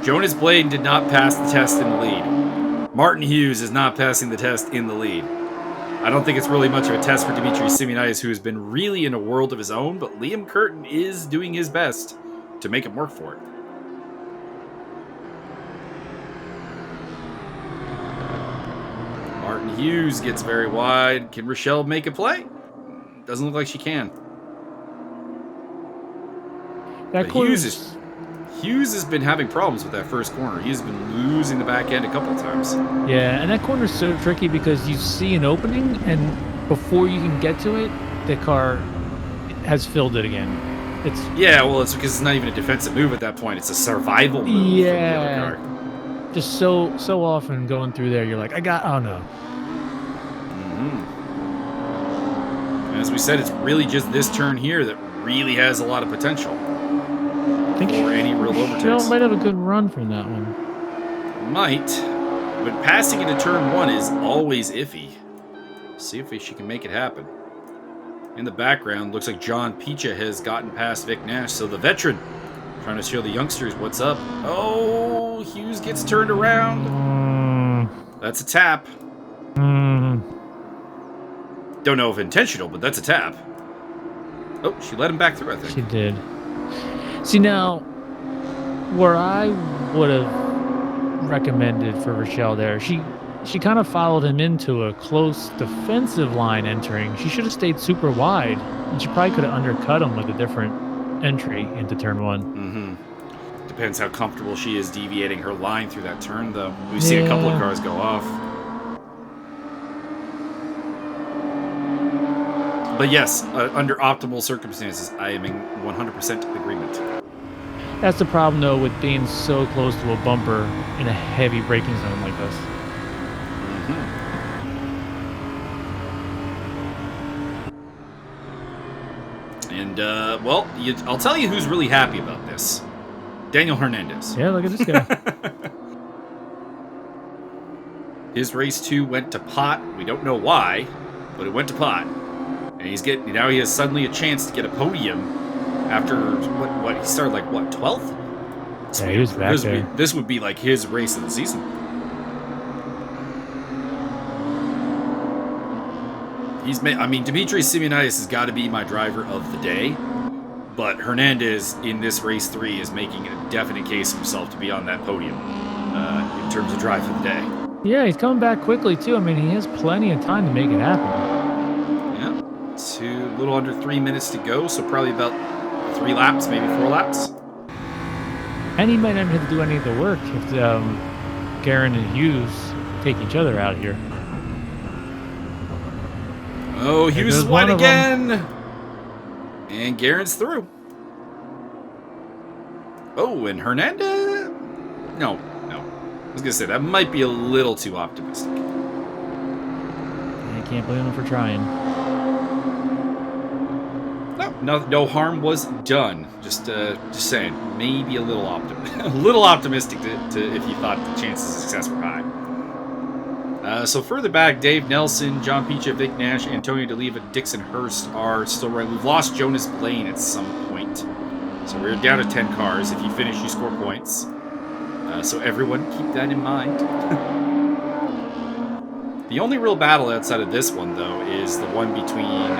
Speaker 1: Jonas Blaine did not pass the test in the lead. Martin Hughes is not passing the test in the lead. I don't think it's really much of a test for Dimitri Simeonitis, who has been really in a world of his own, but Liam Curtin is doing his best to make him work for it. Martin Hughes gets very wide. Can Rochelle make a play? Doesn't look like she can.
Speaker 2: That
Speaker 1: Hughes has been having problems with that first corner. He's been losing the back end a couple of times.
Speaker 2: Yeah, and that corner's so tricky because you see an opening, and before you can get to it, the car has filled it again. It's
Speaker 1: because it's not even a defensive move at that point. It's a survival move from the other car.
Speaker 2: Just so often going through there, you're like, oh no.
Speaker 1: And as we said, it's really just this turn here that really has a lot of potential.
Speaker 2: I think
Speaker 1: any real overtakes.
Speaker 2: Might have a good run from that one.
Speaker 1: Might, but passing into turn 1 is always iffy. See if she can make it happen. In the background, looks like John Picha has gotten past Vic Nash, so the veteran trying to show the youngsters what's up. Oh, Hughes gets turned around. That's a tap. Don't know if intentional, but that's a tap. Oh, she let him back through, I think.
Speaker 2: She did. See, now, where I would have recommended for Rochelle there, she kind of followed him into a close defensive line entering. She should have stayed super wide, and she probably could have undercut him with a different entry into turn 1.
Speaker 1: Depends how comfortable she is deviating her line through that turn, though. We've seen a couple of cars go off. But yes, under optimal circumstances, I am in 100% agreement.
Speaker 2: That's the problem, though, with being so close to a bumper in a heavy braking zone like this.
Speaker 1: And, I'll tell you who's really happy about this. Daniel Hernandez.
Speaker 2: Yeah, look at this guy.
Speaker 1: His race 2 went to pot. We don't know why, but it went to pot. And now he has suddenly a chance to get a podium after what he started like 12th?
Speaker 2: Yeah, he was back there.
Speaker 1: This would be like his race of the season. Dimitri Simeonitis has got to be my driver of the day, but Hernandez in this race 3 is making a definite case of himself to be on that podium in terms of drive of the day.
Speaker 2: Yeah, he's coming back quickly too. I mean, he has plenty of time to make it happen.
Speaker 1: A little under 3 minutes to go, so probably about 3 laps, maybe 4 laps.
Speaker 2: And he might not have to do any of the work if Guerin and Hughes take each other out here.
Speaker 1: Oh, Hughes is wide again! And Guerin's through. Oh, and Hernandez? No. I was going to say, that might be a little too optimistic.
Speaker 2: I can't blame him for trying.
Speaker 1: No harm was done. Just saying, maybe a little optimistic to if you thought the chances of success were high. So further back, Dave Nelson, John Picha, Vic Nash, Antonio DeLiva, Dixon Hurst are still running. We've lost Jonas Blaine at some point, so we're down to 10 cars. If you finish, you score points. So everyone, keep that in mind. The only real battle outside of this one, though, is the one between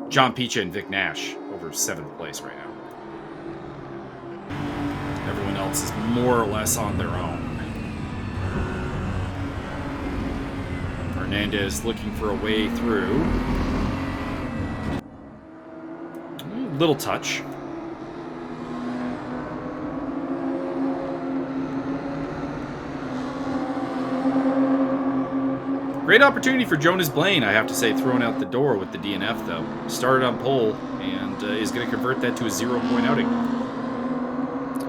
Speaker 1: John Picha and Vic Nash over 7th place right now. Everyone else is more or less on their own. Hernandez looking for a way through. Little touch. Great opportunity for Jonas Blaine, I have to say, thrown out the door with the DNF, though. Started on pole and is going to convert that to a 0-point outing.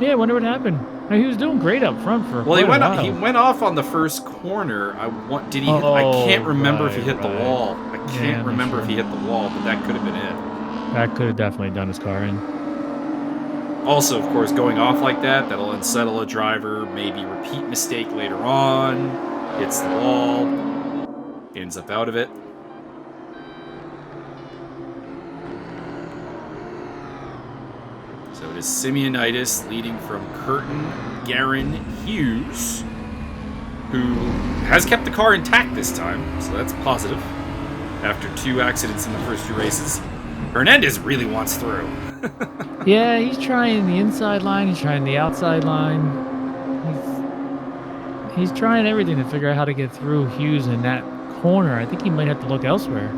Speaker 2: Yeah, I wonder what happened. He was doing great up front for
Speaker 1: he went off on the first corner. I can't remember if he hit the wall. I can't remember if he hit the wall, but that could have been it.
Speaker 2: That could have definitely done his car in.
Speaker 1: Also, of course, going off like that, that'll unsettle a driver, maybe repeat mistake later on, hits the wall, ends up out of it. So it is Simeonitis leading from Curtin, Garin, Hughes, who has kept the car intact this time, so that's positive. After 2 accidents in the first 2 races, Hernandez really wants through.
Speaker 2: Yeah, he's trying the inside line. He's trying the outside line. He's trying everything to figure out how to get through Hughes in that corner. I think he might have to look elsewhere.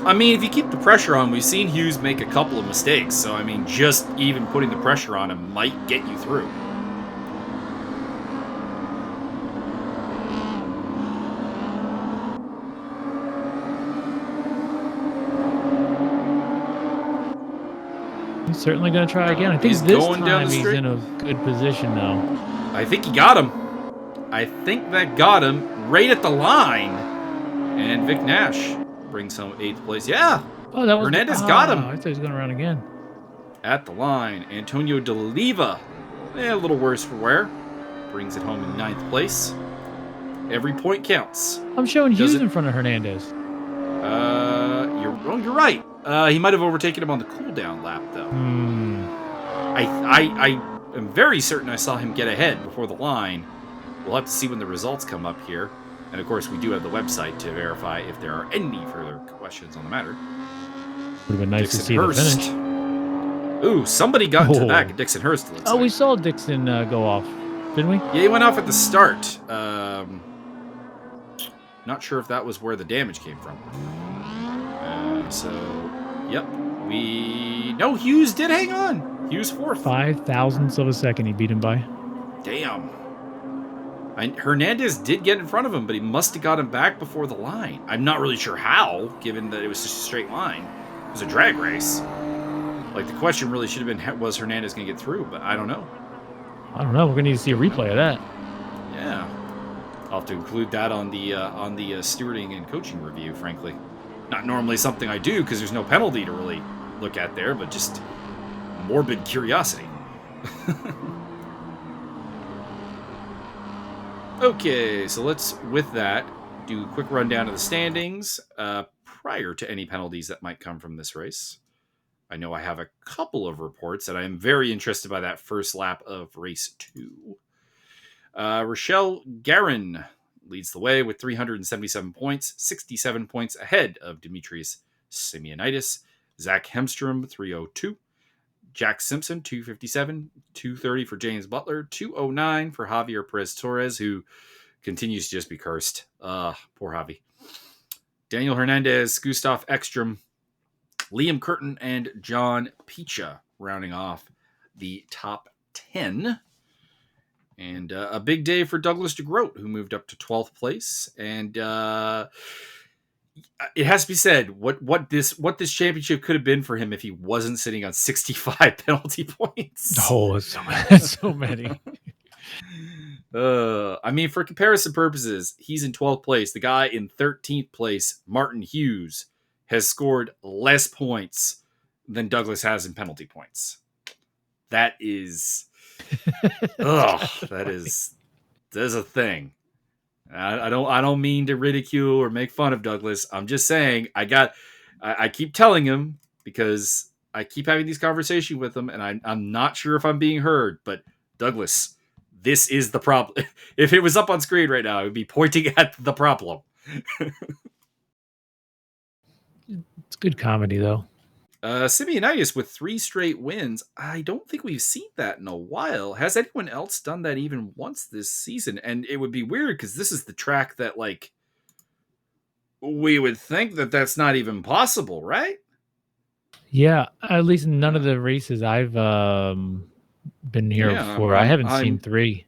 Speaker 1: I mean, if you keep the pressure on, we've seen Hughes make a couple of mistakes, so I mean, just even putting the pressure on him might get you through.
Speaker 2: He's certainly going to try again. I think
Speaker 1: He's
Speaker 2: this
Speaker 1: going down
Speaker 2: time
Speaker 1: the
Speaker 2: he's
Speaker 1: straight.
Speaker 2: in a good position, though.
Speaker 1: I think he got him. I think that got him right at the line. And Vic Nash brings home 8th place. Yeah.
Speaker 2: Oh, that was
Speaker 1: Hernandez got him.
Speaker 2: I thought he was going around again.
Speaker 1: At the line, Antonio D'Oliva, a little worse for wear, brings it home in 9th place. Every point counts.
Speaker 2: I'm showing Hughes in front of Hernandez.
Speaker 1: You're right. He might have overtaken him on the cooldown lap, though. I am very certain I saw him get ahead before the line. We'll have to see when the results come up here. And of course, we do have the website to verify if there are any further questions on the matter.
Speaker 2: Would have been nice to see the finish.
Speaker 1: Ooh, somebody got into the back of Dixon Hurst.
Speaker 2: We saw Dixon go off, didn't we?
Speaker 1: Yeah, he went off at the start. Not sure if that was where the damage came from. Yep. No, Hughes did hang on. Hughes 4th.
Speaker 2: 0.005 of a second he beat him by.
Speaker 1: Damn. Hernandez did get in front of him, but he must have got him back before the line. I'm not really sure how, given that it was just a straight line. It was a drag race. Like, the question really should have been, was Hernandez going to get through? But I don't know.
Speaker 2: I don't know. We're going to need to see a replay of that.
Speaker 1: Yeah. I'll have to include that on the stewarding and coaching review, frankly. Not normally something I do, because there's no penalty to really look at there, but just morbid curiosity. Okay, so let's, with that, do a quick rundown of the standings prior to any penalties that might come from this race. I know I have a couple of reports, and I am very interested by that first lap of race 2. Rochelle Garin leads the way with 377 points, 67 points ahead of Demetrius Simeonitis. Zach Hemstrom, 302. Jack Simpson, 257. 230 for James Butler. 209 for Javier Perez-Torres, who continues to just be cursed. Poor Javi. Daniel Hernandez, Gustav Ekstrom, Liam Curtin, and John Picha rounding off the top 10. And a big day for Douglas DeGroat, who moved up to 12th place. And it has to be said, what this championship could have been for him if he wasn't sitting on 65 penalty points.
Speaker 2: Oh, so many.
Speaker 1: I mean, for comparison purposes, he's in 12th place. The guy in 13th place, Martin Hughes, has scored less points than Douglas has in penalty points. That is... that's a thing. I don't mean to ridicule or make fun of Douglas. I'm just saying I keep telling him, because I keep having these conversations with him, and I'm not sure if I'm being heard, but Douglas, this is the problem. If it was up on screen right now, I would be pointing at the problem.
Speaker 2: It's good comedy, though.
Speaker 1: Simeonitis with 3 straight wins. I don't think we've seen that in a while. Has anyone else done that even once this season? And it would be weird, because this is the track that, like, we would think that that's not even possible, right?
Speaker 2: Yeah, at least none of the races I've been here for. I haven't seen 3.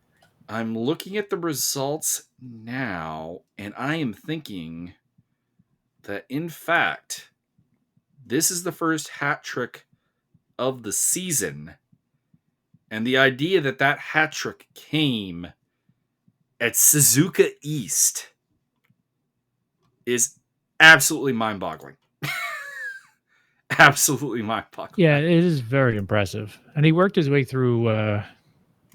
Speaker 1: I'm looking at the results now, and I am thinking that, in fact, this is the first hat trick of the season. And the idea that hat trick came at Suzuka East is absolutely mind-boggling. absolutely mind-boggling.
Speaker 2: Yeah, it is very impressive, and he worked his way through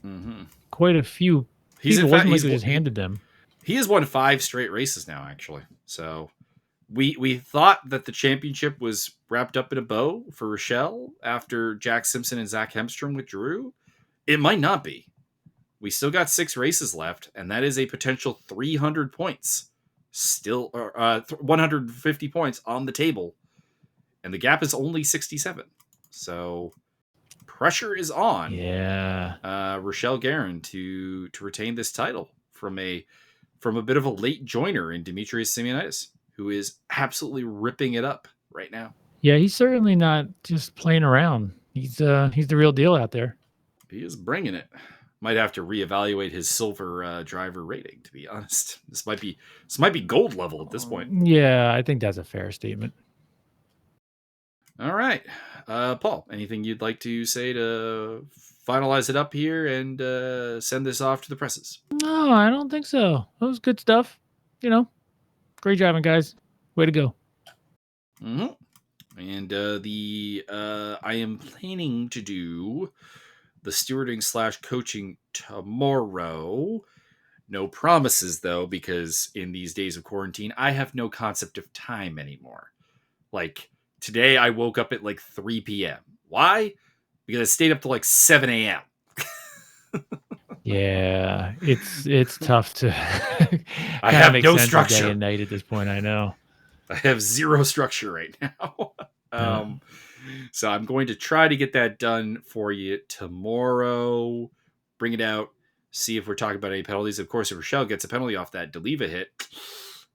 Speaker 1: Hmm.
Speaker 2: quite a few
Speaker 1: He's
Speaker 2: people.
Speaker 1: in
Speaker 2: It
Speaker 1: fact
Speaker 2: wasn't like they just handed them.
Speaker 1: he has won 5 straight races now, actually. So we thought that the championship was wrapped up in a bow for Rochelle after Jack Simpson and Zach Hemstrom withdrew. It might not be. We still got 6 races left, and that is a potential 300 points still, or 150 points on the table, and the gap is only 67. So pressure is on
Speaker 2: Yeah.
Speaker 1: Rochelle Guerin to retain this title from a bit of a late joiner in Demetrius Simeonitis, who is absolutely ripping it up right now.
Speaker 2: Yeah, he's certainly not just playing around. He's the real deal out there.
Speaker 1: He is bringing it. Might have to reevaluate his silver driver rating. To be honest, this might be gold level at this point.
Speaker 2: Yeah, I think that's a fair statement.
Speaker 1: All right, Paul. Anything you'd like to say to finalize it up here and send this off to the presses?
Speaker 2: No, I don't think so. That was good stuff. You know, great driving, guys. Way to go.
Speaker 1: Mm-hmm. And the I am planning to do the stewarding / coaching tomorrow. No promises though, because in these days of quarantine, I have no concept of time anymore. Like today, I woke up at like 3 p.m. Why? Because I stayed up to like 7 a.m.
Speaker 2: Yeah, it's tough to
Speaker 1: I
Speaker 2: kind of
Speaker 1: have
Speaker 2: make
Speaker 1: no
Speaker 2: sense of day
Speaker 1: structure.
Speaker 2: and night at this point. I know.
Speaker 1: I have zero structure right now.
Speaker 2: Yeah.
Speaker 1: So I'm going to try to get that done for you tomorrow. Bring it out. See if we're talking about any penalties. Of course, if Rochelle gets a penalty off that Deliva hit,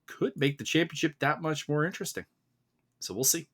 Speaker 1: could make the championship that much more interesting. So we'll see.